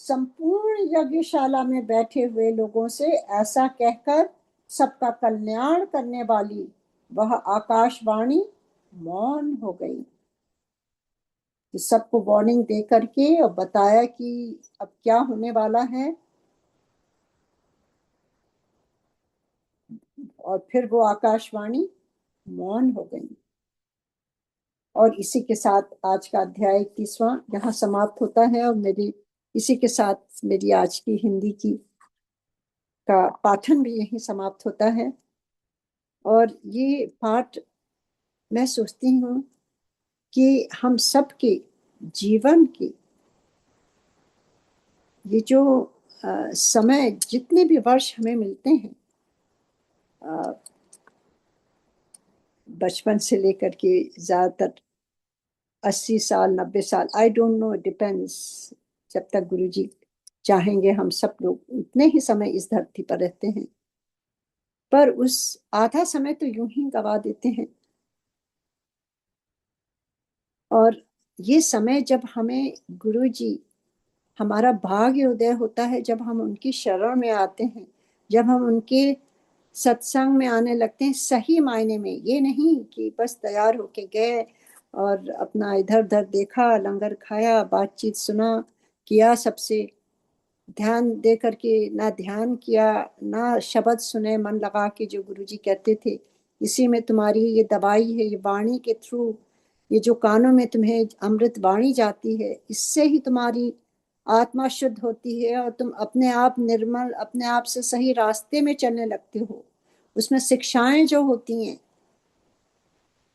संपूर्ण यज्ञशाला में बैठे हुए लोगों से ऐसा कहकर सबका कल्याण करने वाली वह आकाशवाणी मौन हो गई। तो सबको वार्निंग दे करके और बताया कि अब क्या होने वाला है, और फिर वो आकाशवाणी मौन हो गई। और इसी के साथ आज का अध्याय 31वां यहाँ समाप्त होता है, और मेरी इसी के साथ मेरी आज की हिंदी की का पाठन भी यहीं समाप्त होता है। और ये पाठ मैं सोचती हूँ कि हम सबके जीवन की ये जो समय, जितने भी वर्ष हमें मिलते हैं, बचपन से लेकर के ज्यादातर 80 साल, 90 साल, आई डोंट नो, डिपेंड्स, जब तक गुरु जी चाहेंगे हम सब लोग उतने ही समय इस धरती पर रहते हैं। पर उस आधा समय तो यूं ही गवा देते हैं। और ये समय जब हमें गुरु जी, हमारा भाग्य उदय होता है जब हम उनकी शरण में आते हैं, जब हम उनके सत्संग में आने लगते हैं सही मायने में। ये नहीं कि बस तैयार होके गए और अपना इधर उधर देखा, लंगर खाया, बातचीत सुना, किया, सबसे ध्यान दे करके ना ध्यान किया, ना शब्द सुने मन लगा के, जो गुरुजी कहते थे इसी में तुम्हारी ये दवाई है, ये वाणी के थ्रू, ये जो कानों में तुम्हें अमृत वाणी जाती है, इससे ही तुम्हारी आत्मा शुद्ध होती है और तुम अपने आप निर्मल, अपने आप से सही रास्ते में चलने लगते हो। उसमें शिक्षाएं जो होती हैं,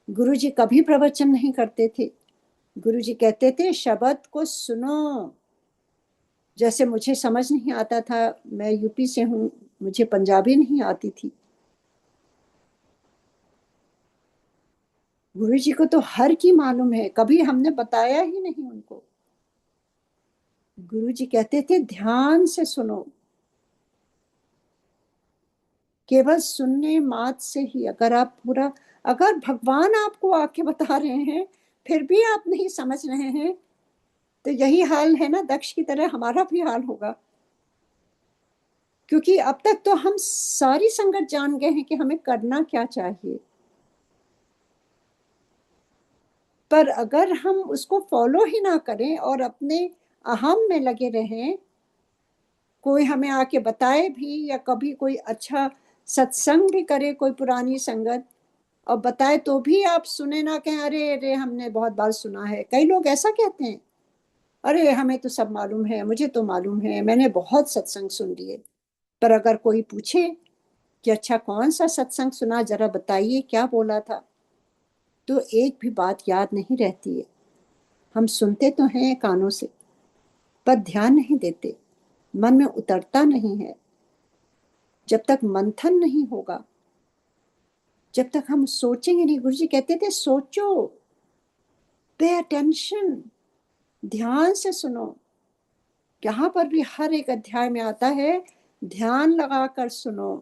गुरुजी कभी प्रवचन नहीं करते थे। गुरुजी कहते थे शब्द को सुनो। जैसे मुझे समझ नहीं आता था, मैं यूपी से हूँ, मुझे पंजाबी नहीं आती थी। गुरुजी को तो हर की मालूम है, कभी हमने बताया ही नहीं उनको। गुरुजी कहते थे ध्यान से सुनो। केवल सुनने मात्र से ही अगर आप पूरा, अगर भगवान आपको आके बता रहे हैं फिर भी आप नहीं समझ रहे हैं, तो यही हाल है ना दक्ष की तरह, हमारा भी हाल होगा। क्योंकि अब तक तो हम सारी संगत जान गए हैं कि हमें करना क्या चाहिए, पर अगर हम उसको फॉलो ही ना करें और अपने अहम में लगे रहें, कोई हमें आके बताए भी या कभी कोई अच्छा सत्संग भी करे, कोई पुरानी संगत और बताए तो भी आप सुने ना, कहें अरे अरे हमने बहुत बार सुना है। कई लोग ऐसा कहते हैं, अरे हमें तो सब मालूम है, मुझे तो मालूम है, मैंने बहुत सत्संग सुन लिए। पर अगर कोई पूछे कि अच्छा कौन सा सत्संग सुना, जरा बताइए क्या बोला था, तो एक भी बात याद नहीं रहती है। हम सुनते तो हैं कानों से, पर ध्यान नहीं देते, मन में उतरता नहीं है। जब तक मंथन नहीं होगा, जब तक हम सोचेंगे नहीं, गुरु जी कहते थे सोचो, पे अटेंशन, ध्यान से सुनो। यहाँ पर भी हर एक अध्याय में आता है ध्यान लगाकर सुनो,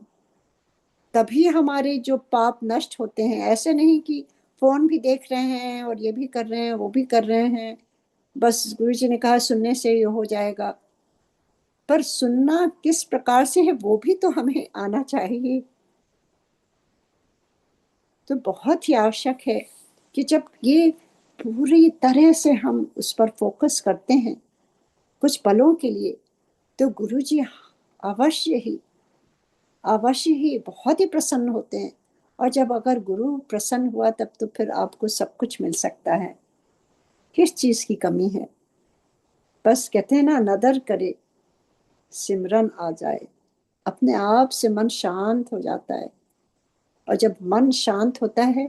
तभी हमारे जो पाप नष्ट होते हैं। ऐसे नहीं कि फोन भी देख रहे हैं और ये भी कर रहे हैं वो भी कर रहे हैं, बस गुरु जी ने कहा सुनने से ये हो जाएगा। पर सुनना किस प्रकार से है वो भी तो हमें आना चाहिए। तो बहुत ही आवश्यक है कि जब ये पूरी तरह से हम उस पर फोकस करते हैं कुछ पलों के लिए, तो गुरु जी अवश्य ही अवश्य ही बहुत ही प्रसन्न होते हैं। और जब अगर गुरु प्रसन्न हुआ तब तो फिर आपको सब कुछ मिल सकता है। किस चीज की कमी है? बस कहते हैं ना, नदर करे सिमरन आ जाए, अपने आप से मन शांत हो जाता है। और जब मन शांत होता है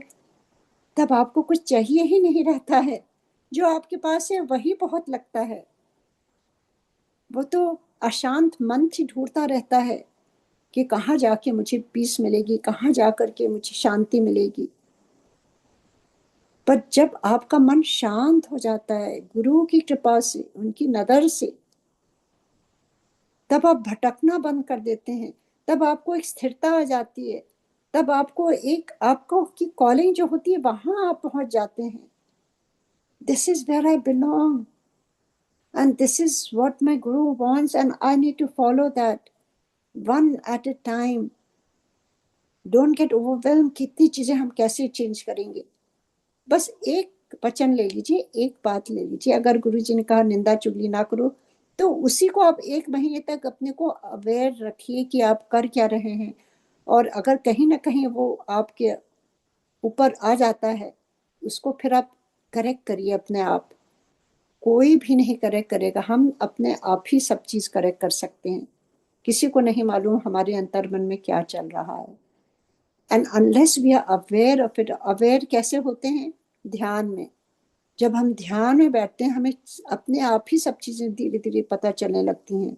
तब आपको कुछ चाहिए ही नहीं रहता है, जो आपके पास है वही बहुत लगता है। वो तो अशांत मन ही ढूंढता रहता है कि कहाँ जाके मुझे पीस मिलेगी, कहाँ जाकर के मुझे शांति मिलेगी। पर जब आपका मन शांत हो जाता है गुरु की कृपा से, उनकी नजर से, तब आप भटकना बंद कर देते हैं। तब आपको एक स्थिरता आ जाती है, तब आपको एक, आपको की कॉलिंग जो होती है वहां आप पहुंच जाते हैं। This is where I belong and this is what my guru wants and I need to follow that one at a time. Don't get overwhelmed, कितनी चीजें हम कैसे चेंज करेंगे। बस एक वचन ले लीजिए, एक बात ले लीजिए। अगर गुरु जी ने कहा निंदा चुगली ना करो, तो उसी को आप 1 महीने तक अपने को अवेयर रखिए कि आप कर क्या रहे हैं। और अगर कहीं ना कहीं वो आपके ऊपर आ जाता है, उसको फिर आप करेक्ट करिए अपने आप। कोई भी नहीं करेक्ट करेगा, हम अपने आप ही सब चीज करेक्ट कर सकते हैं। किसी को नहीं मालूम हमारे अंतर मन में क्या चल रहा है। And unless we are aware of it, aware कैसे होते हैं? ध्यान में। जब हम ध्यान में बैठते हैं हमें अपने आप ही सब चीजें धीरे धीरे पता चलने लगती हैं।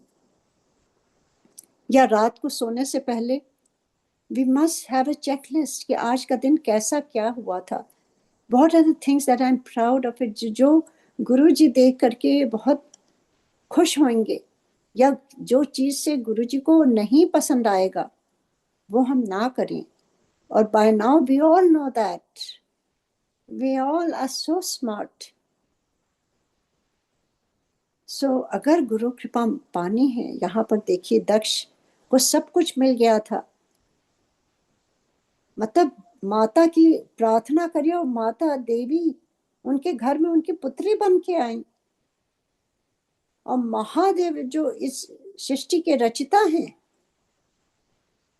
या रात को सोने से पहले we must have a checklist कि आज का दिन कैसा क्या हुआ था। What are the things that I am proud of it, जो गुरु जी देख करके बहुत खुश होंगे। या जो चीज से गुरु जी को नहीं पसंद आएगा वो हम ना करें। और by now we all know that we all are so smart. So अगर गुरु कृपा पानी है, यहाँ पर देखिए दक्ष को सब कुछ मिल गया था। मतलब माता की प्रार्थना करिए और माता देवी उनके घर में उनकी पुत्री बन के आई। और महादेव जो इस सृष्टि के रचिता हैं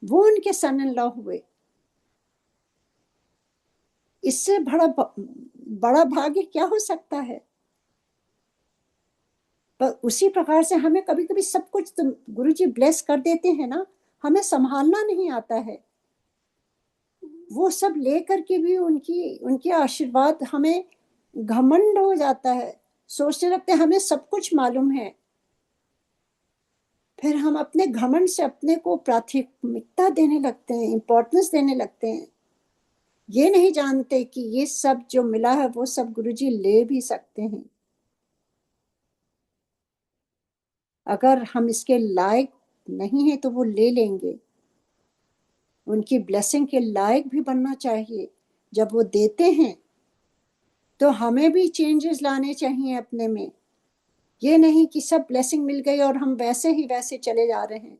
वो उनके सन इन लॉ हुए। इससे बड़ा बड़ा भाग्य क्या हो सकता है? पर उसी प्रकार से हमें कभी कभी सब कुछ तो गुरु जी ब्लेस कर देते हैं ना, हमें संभालना नहीं आता है। वो सब लेकर के भी उनकी उनके आशीर्वाद हमें घमंड हो जाता है, सोचने लगते हैं हमें सब कुछ मालूम है। फिर हम अपने घमंड से अपने को प्राथमिकता देने लगते हैं, इंपॉर्टेंस देने लगते हैं। ये नहीं जानते कि ये सब जो मिला है वो सब गुरुजी ले भी सकते हैं। अगर हम इसके लायक नहीं है तो वो ले लेंगे। उनकी ब्लेसिंग के लायक भी बनना चाहिए। जब वो देते हैं तो हमें भी चेंजेस लाने चाहिए अपने में। ये नहीं कि सब ब्लेसिंग मिल गई और हम वैसे ही वैसे चले जा रहे हैं।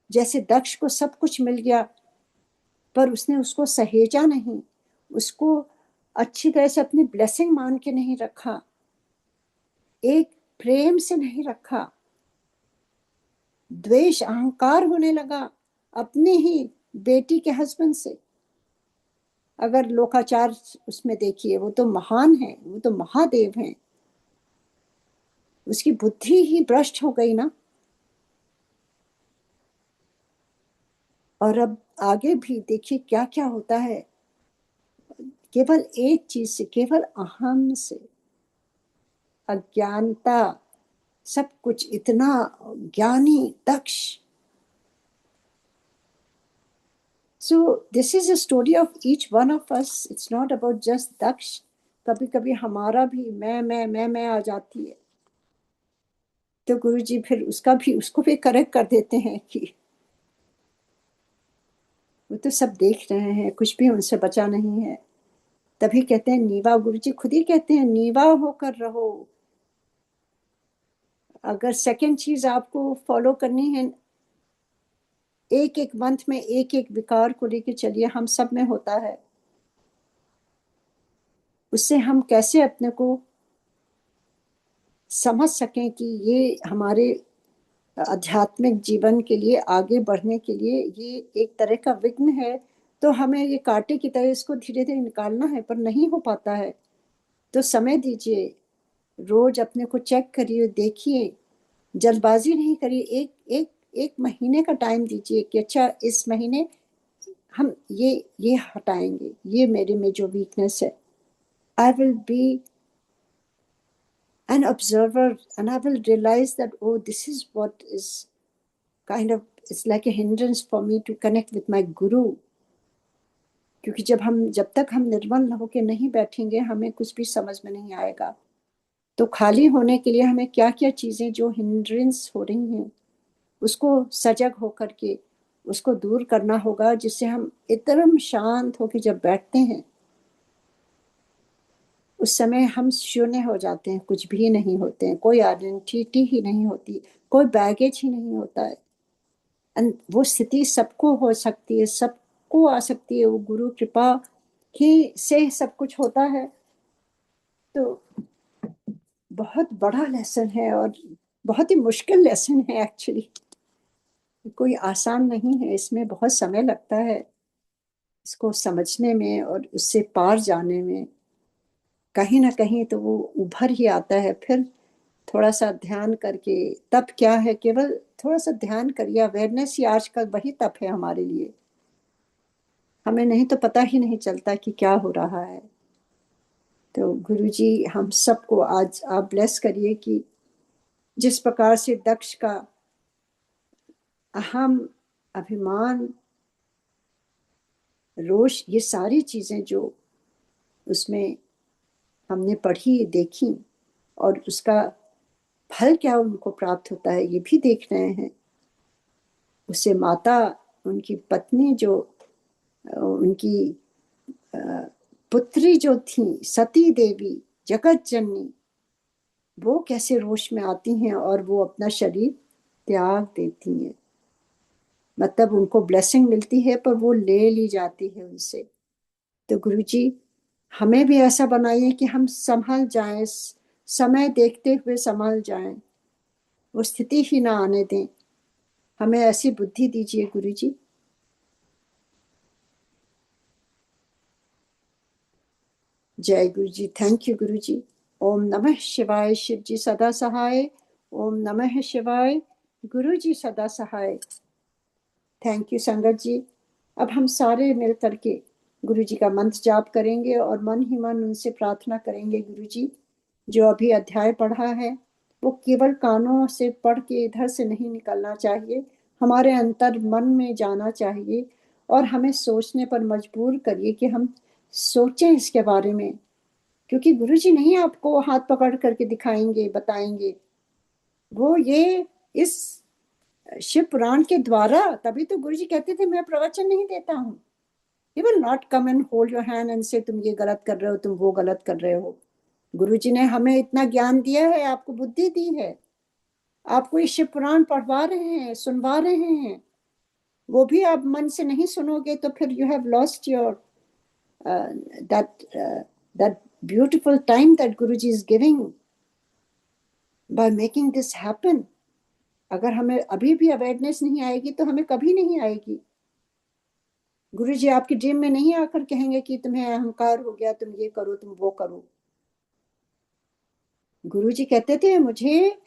जैसे दक्ष को सब कुछ मिल गया पर उसने उसको सहेजा नहीं, उसको अच्छी तरह से अपनी ब्लेसिंग मान के नहीं रखा, एक प्रेम से नहीं रखा, द्वेष अहंकार होने लगा अपने ही बेटी के हस्बैंड से। अगर लोकाचार उसमें देखिए, वो तो महान है, वो तो महादेव हैं, उसकी बुद्धि ही भ्रष्ट हो गई ना। और अब आगे भी देखिए क्या क्या होता है। केवल एक चीज से, केवल अहम से, अज्ञानता, सब कुछ इतना ज्ञानी दक्ष। So this is a story of each one of us. It's not about just दक्ष। कभी कभी हमारा भी मैं आ जाती है, तो गुरु जी फिर उसको भी करेक्ट कर देते हैं कि वो तो सब देख रहे हैं, कुछ भी उनसे बचा नहीं है। तभी कहते हैं नीवा, गुरु जी खुद ही कहते हैं नीवा होकर रहो। अगर सेकंड चीज आपको फॉलो करनी है, एक एक मंथ में एक एक विकार को लेके चलिए, हम सब में होता है। उससे हम कैसे अपने को समझ सकें कि ये हमारे आध्यात्मिक जीवन के लिए, आगे बढ़ने के लिए ये एक तरह का विघ्न है। तो हमें ये कांटे की तरह इसको धीरे धीरे निकालना है, पर नहीं हो पाता है। तो समय दीजिए, रोज अपने को चेक करिए, देखिए, जल्दबाजी नहीं करिए। एक एक एक महीने का टाइम दीजिए कि अच्छा इस महीने हम ये हटाएंगे, ये मेरे में जो वीकनेस है। I will be an observer and I will realize that, oh, this is what is kind of, it's like a hindrance for me to connect with my guru। क्योंकि जब तक हम निर्मल होके नहीं बैठेंगे, हमें कुछ भी समझ में नहीं आएगा। तो खाली होने के लिए हमें क्या क्या चीजें जो हिंड्रेंस हो रही हैं, उसको सजग होकर के उसको दूर करना होगा, जिससे हम एकदम शांत होके जब बैठते हैं, उस समय हम शून्य हो जाते हैं, कुछ भी नहीं होते हैं, कोई आइडेंटिटी ही नहीं होती, कोई बैगेज ही नहीं होता है। वो स्थिति सबको हो सकती है, सबको आ सकती है, वो गुरु कृपा ही से सब कुछ होता है। तो बहुत बड़ा लेसन है और बहुत ही मुश्किल लेसन है एक्चुअली। कोई आसान नहीं है, इसमें बहुत समय लगता है इसको समझने में और उससे पार जाने में। कहीं ना कहीं तो वो उभर ही आता है। फिर थोड़ा सा ध्यान करके, तप क्या है, केवल थोड़ा सा ध्यान करिए, अवेयरनेस ही आजकल वही तप है हमारे लिए। हमें नहीं तो पता ही नहीं चलता कि क्या हो रहा है। तो गुरुजी हम सबको आज आप ब्लेस करिए कि जिस प्रकार से दक्ष का अहम, अभिमान, रोष, ये सारी चीजें जो उसमें हमने पढ़ी देखी, और उसका फल क्या उनको प्राप्त होता है ये भी देख रहे हैं। उससे माता, उनकी पत्नी, जो उनकी पुत्री जो थी सती देवी, जगत जननी, वो कैसे रोष में आती हैं और वो अपना शरीर त्याग देती हैं। मतलब उनको ब्लेसिंग मिलती है पर वो ले ली जाती है उनसे। तो गुरुजी हमें भी ऐसा बनाइए कि हम संभल जाएं, समय देखते हुए संभल जाएं, वो स्थिति ही ना आने दें। हमें ऐसी बुद्धि दीजिए गुरुजी। जय गुरुजी। थैंक यू गुरुजी। ओम नमः शिवाय। शिव जी सदा सहाय। ओम नमः शिवाय। गुरु जी सदा सहाय। थैंक यू संगत जी। अब हम सारे मिल करके गुरु जी का मंत्र जाप करेंगे और मन ही मन उनसे प्रार्थना करेंगे, गुरु जी जो अभी अध्याय पढ़ा है वो केवल कानों से पढ़ के इधर से नहीं निकलना चाहिए, हमारे अंतर मन में जाना चाहिए और हमें सोचने पर मजबूर करिए कि हम सोचें इसके बारे में, क्योंकि गुरु जी नहीं आपको हाथ पकड़ करके दिखाएंगे बताएंगे, वो ये इस शिव पुराण के द्वारा, तभी तो गुरु जी कहते थे मैं प्रवचन नहीं देता हूँ। He will not come and hold your hand and say तुम ये गलत कर रहे हो, तुम वो गलत कर रहे हो। गुरु जी ने हमें इतना ज्ञान दिया है, आपको बुद्धि दी है, आपको ये शिव पुराण पढ़वा रहे हैं, सुनवा रहे हैं, वो भी आप मन से नहीं सुनोगे तो फिर you have lost your that beautiful time that Guruji is giving by making this happen। अगर हमें अभी भी अवेयरनेस नहीं आएगी तो हमें कभी नहीं आएगी। गुरु जी आपकी ड्रीम में नहीं आकर कहेंगे कि तुम्हें अहंकार हो गया, तुम ये करो, तुम वो करो। गुरु जी कहते थे मुझे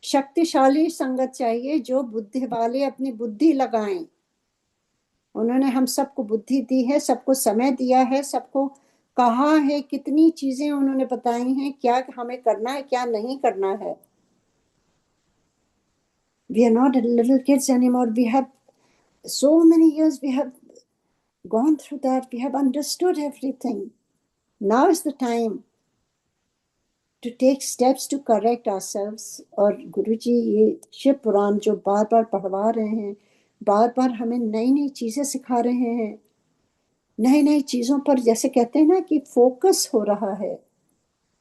शक्तिशाली संगत चाहिए जो बुद्धि वाले अपनी बुद्धि लगाएं। उन्होंने हम सबको बुद्धि दी है, सबको समय दिया है, सबको कहा है, कितनी चीजें उन्होंने बताई हैं, क्या हमें करना है क्या नहीं करना है। We are not little kids anymore. We have so many years, we have gone through that, we have understood everything. Now is the time to take steps to correct ourselves। और गुरुजी ये शिव पुराण जो बार बार पढ़वा रहे हैं, बार बार हमें नई नई चीजें सिखा रहे हैं, नई नई चीजों पर, जैसे कहते हैं ना कि फोकस हो रहा है।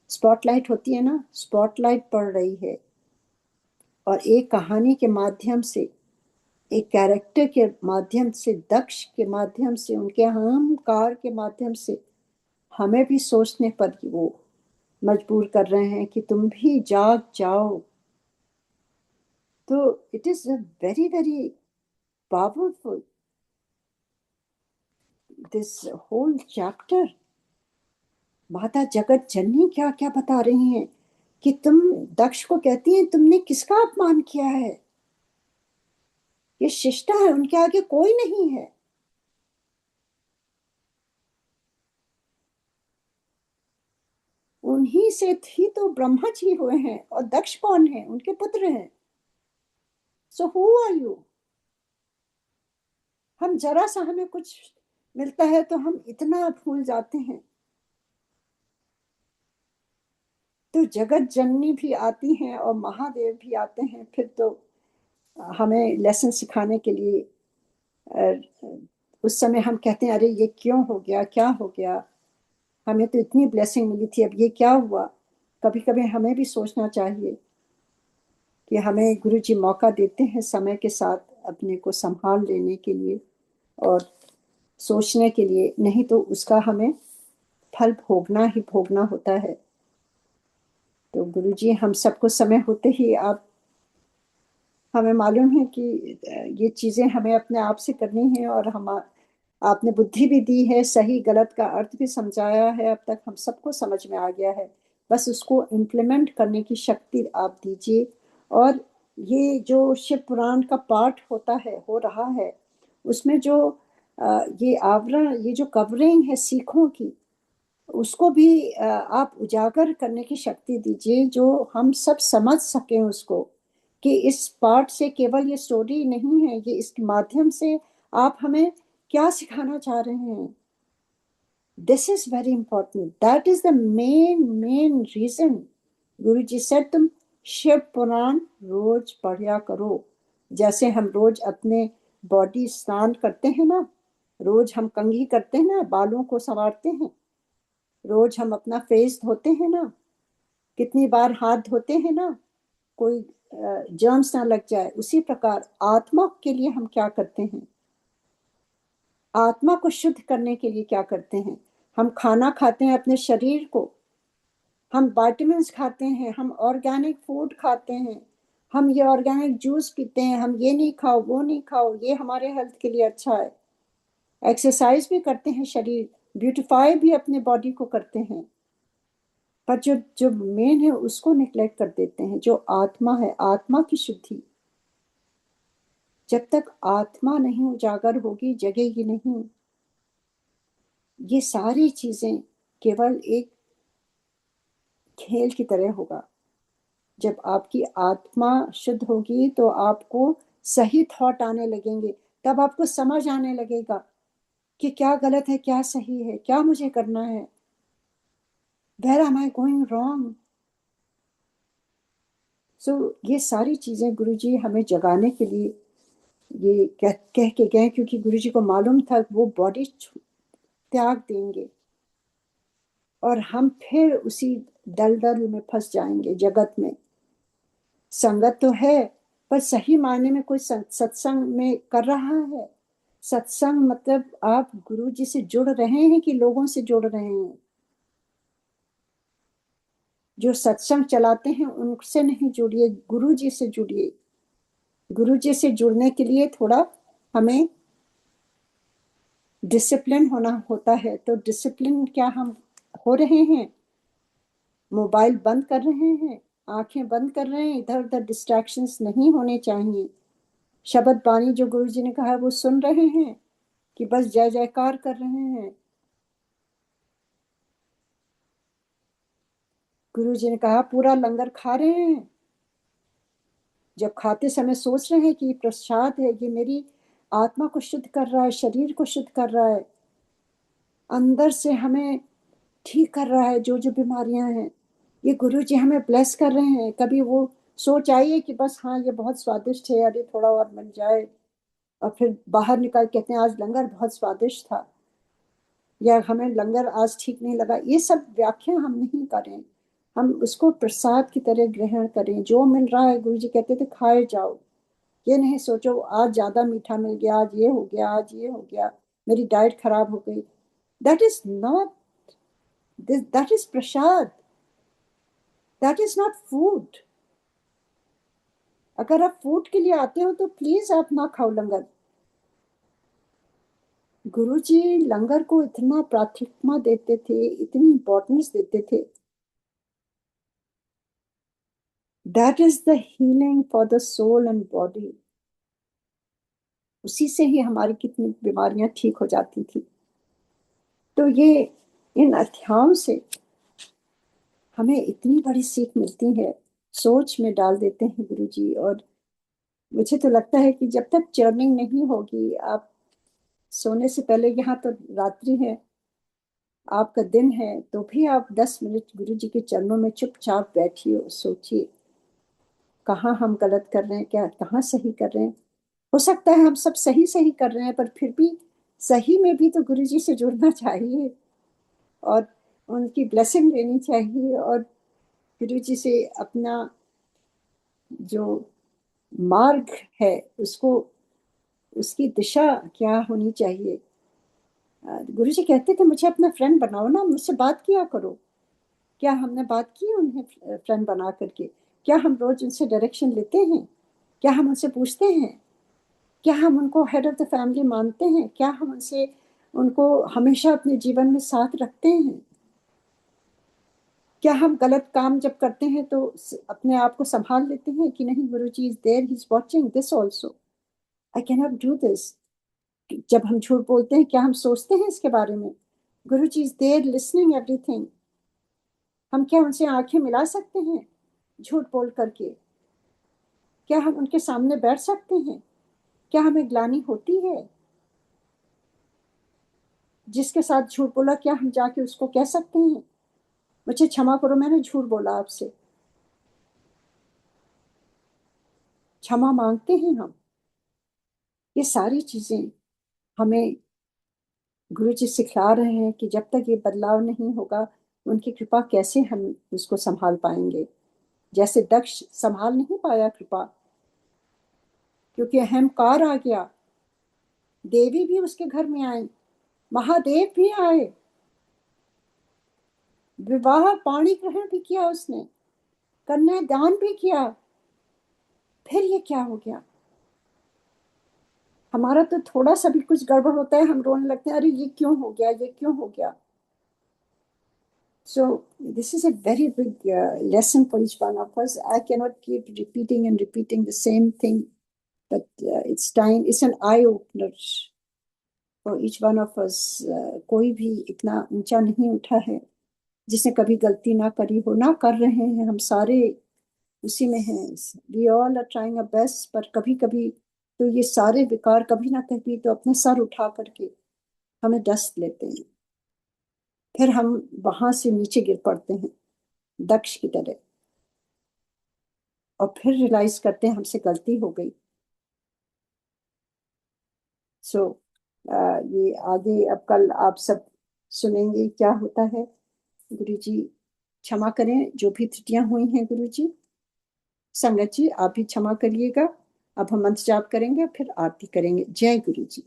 स्पॉटलाइट होती है ना, स्पॉटलाइट पड़ रही है और एक कहानी के माध्यम से, एक कैरेक्टर के माध्यम से, दक्ष के माध्यम से, उनके अहंकार के माध्यम से हमें भी सोचने पर वो मजबूर कर रहे हैं कि तुम भी जाग जाओ। तो it is a very very powerful this whole chapter. माता जगत जननी क्या क्या बता रही हैं कि तुम, दक्ष को कहती हैं तुमने किसका अपमान किया है, ये शिष्टा है, उनके आगे कोई नहीं है। उन्हीं से थी तो ब्रह्मा जी हुए हैं, और दक्ष कौन है, उनके पुत्र हैं। So who are you. हम जरा सा हमें कुछ मिलता है तो हम इतना भूल जाते हैं। तो जगत जननी भी आती हैं और महादेव भी आते हैं, फिर तो हमें लेसन सिखाने के लिए। उस समय हम कहते हैं अरे ये क्यों हो गया, क्या हो गया, हमें तो इतनी ब्लेसिंग मिली थी, अब ये क्या हुआ। कभी कभी हमें भी सोचना चाहिए कि हमें गुरु जी मौका देते हैं समय के साथ अपने को संभाल लेने के लिए और सोचने के लिए, नहीं तो उसका हमें फल भोगना ही भोगना होता है। तो गुरु जी हम सबको समय होते ही आप, हमें मालूम है कि ये चीजें हमें अपने आप से करनी है, और हम, आपने बुद्धि भी दी है, सही गलत का अर्थ भी समझाया है, अब तक हम सबको समझ में आ गया है, बस उसको इम्प्लीमेंट करने की शक्ति आप दीजिए। और ये जो शिव पुराण का पाठ होता है, हो रहा है, उसमें जो ये आवरण, ये जो कवरिंग है सीखों की, उसको भी आप उजागर करने की शक्ति दीजिए, जो हम सब समझ सकें उसको, कि इस पाठ से केवल ये स्टोरी नहीं है, ये इसके माध्यम से आप हमें क्या सिखाना चाह रहे हैं। This is very important, that is the main reason. Guru ji से तुम शिव पुराण रोज पढ़ा करो, जैसे हम रोज अपने बॉडी स्नान करते हैं ना, रोज हम कंघी करते हैं ना, बालों को संवारते हैं, रोज हम अपना फेस धोते हैं ना, कितनी बार हाथ धोते हैं ना, कोई जर्म्स ना लग जाए, उसी प्रकार आत्मा के लिए हम क्या करते हैं, आत्मा को शुद्ध करने के लिए क्या करते हैं। हम खाना खाते हैं अपने शरीर को, हम विटामिन्स खाते हैं, हम ऑर्गेनिक फूड खाते हैं, हम ये ऑर्गेनिक जूस पीते हैं, हम ये नहीं खाओ वो नहीं खाओ, ये हमारे हेल्थ के लिए अच्छा है। एक्सरसाइज भी करते हैं, शरीर ब्यूटिफाई भी अपने बॉडी को करते हैं। पर जो जो मेन है उसको निग्लेक्ट कर देते हैं, जो आत्मा है, आत्मा की शुद्धि। जब तक आत्मा नहीं उजागर होगी, जगेगी नहीं, ये सारी चीजें केवल एक खेल की तरह होगा। जब आपकी आत्मा शुद्ध होगी तो आपको सही थॉट आने लगेंगे, तब आपको समझ आने लगेगा कि क्या गलत है, क्या सही है, क्या मुझे करना है, where am I going wrong. So ये सारी चीजें गुरुजी हमें जगाने के लिए ये कह के गए, क्योंकि गुरुजी को मालूम था वो बॉडी त्याग देंगे और हम फिर उसी दलदल में फंस जाएंगे जगत में। संगत तो है, पर सही मायने में कोई सत्संग में कर रहा है? सत्संग मतलब आप गुरु जी से जुड़ रहे हैं कि लोगों से जुड़ रहे हैं? जो सत्संग चलाते हैं उनसे नहीं जुड़िए, गुरु जी से जुड़िए। गुरु जी से जुड़ने के लिए थोड़ा हमें डिसिप्लिन होना होता है। तो डिसिप्लिन क्या हम हो रहे हैं? मोबाइल बंद कर रहे हैं, आंखें बंद कर रहे हैं, इधर उधर डिस्ट्रैक्शंस नहीं होने चाहिए। शब्द बानी जो गुरु जी ने कहा है वो सुन रहे हैं कि बस जय जयकार कर रहे हैं? गुरु जी ने कहा पूरा लंगर खा रहे हैं, जब खाते समय सोच रहे हैं कि ये प्रसाद है, ये मेरी आत्मा को शुद्ध कर रहा है, शरीर को शुद्ध कर रहा है, अंदर से हमें ठीक कर रहा है जो जो बीमारियां हैं, ये गुरु जी हमें ब्लेस कर रहे हैं। कभी वो सोच आई है कि बस हाँ ये बहुत स्वादिष्ट है, अरे थोड़ा और मिल जाए, और फिर बाहर निकल के कहते हैं आज लंगर बहुत स्वादिष्ट था, या हमें लंगर आज ठीक नहीं लगा? ये सब व्याख्या हम नहीं करें, हम उसको प्रसाद की तरह ग्रहण करें। जो मिल रहा है, गुरु जी कहते थे खाए जाओ। ये नहीं सोचो आज ज्यादा मीठा मिल गया, आज ये हो गया, आज ये हो गया, मेरी डाइट खराब हो गई। That is not this, that is Prasad, that is not food. अगर आप फूड के लिए आते हो तो प्लीज आप ना खाओ लंगर। गुरुजी लंगर को इतना प्राथमिकता देते थे, इतनी इंपॉर्टेंस देते थे। That is the healing for the soul and body. उसी से ही हमारी कितनी बीमारियां ठीक हो जाती थी। तो ये इन अध्यायों से हमें इतनी बड़ी सीख मिलती है, सोच में डाल देते हैं गुरुजी। और मुझे तो लगता है कि जब तक चर्निंग नहीं होगी, आप सोने से पहले, यहाँ तो रात्रि है, आपका दिन है, तो भी आप 10 मिनट गुरु जी के चरणों में चुपचाप बैठिए और सोचिए कहाँ हम गलत कर रहे हैं, क्या कहाँ सही कर रहे हैं। हो सकता है हम सब सही सही कर रहे हैं, पर फिर भी सही में भी तो गुरु जी से जुड़ना चाहिए और उनकी ब्लेसिंग लेनी चाहिए, और गुरु जी से अपना जो मार्ग है उसको, उसकी दिशा क्या होनी चाहिए। गुरु जी कहते थे मुझे अपना फ्रेंड बनाओ ना, मुझसे बात किया करो। क्या हमने बात की उन्हें फ्रेंड बना करके? क्या हम रोज उनसे डायरेक्शन लेते हैं? क्या हम उनसे पूछते हैं? क्या हम उनको हेड ऑफ द फैमिली मानते हैं? क्या हम उनसे, उनको हमेशा अपने जीवन में साथ रखते हैं? क्या हम गलत काम जब करते हैं तो अपने आप को संभाल लेते हैं कि नहीं, Guru ji is there, he is watching this also, I can not do this. जब हम झूठ बोलते हैं, क्या हम सोचते हैं इसके बारे में? गुरु ji is there listening everything. हम क्या उनसे आंखें मिला सकते हैं झूठ बोल करके? क्या हम उनके सामने बैठ सकते हैं? क्या हमें ग्लानि होती है? जिसके साथ झूठ बोला, क्या हम जाके उसको कह सकते हैं मुझे क्षमा करो, मैंने झूठ बोला आपसे? क्षमा मांगते हैं हम? ये सारी चीजें हमें गुरु जी सिखा रहे हैं कि जब तक ये बदलाव नहीं होगा, उनकी कृपा कैसे हम उसको संभाल पाएंगे। जैसे दक्ष संभाल नहीं पाया कृपा, क्योंकि अहंकार आ गया। देवी भी उसके घर में आई, महादेव भी आए, विवाह पाणी ग्रहण भी किया उसने, कन्यादान भी किया, फिर ये क्या हो गया? हमारा तो थोड़ा सा भी कुछ गड़बड़ होता है हम रोने लगते हैं, अरे ये क्यों हो गया, ये क्यों हो गया। So this is a very big lesson for each one of us. I cannot keep repeating and repeating the same thing, but it's time. It's an eye opener for each one of us. कोई भी इतना ऊंचा नहीं उठा है जिसने कभी गलती ना करी हो, ना कर रहे हैं। हम सारे उसी में हैं। We all are trying a best, पर कभी कभी तो ये सारे विकार कभी ना कभी तो अपना सर उठा करके हमें डस्ट लेते हैं, फिर हम वहां से नीचे गिर पड़ते हैं दक्ष की तरह, और फिर रियलाइज करते हैं हमसे गलती हो गई। सो ये आगे अब कल आप सब सुनेंगे क्या होता है। गुरु जी क्षमा करें जो भी त्रुटियां हुई हैं। गुरु जी, संगत जी आप भी क्षमा करिएगा। अब हम मंत्र जाप करेंगे, फिर आरती करेंगे। जय गुरु जी।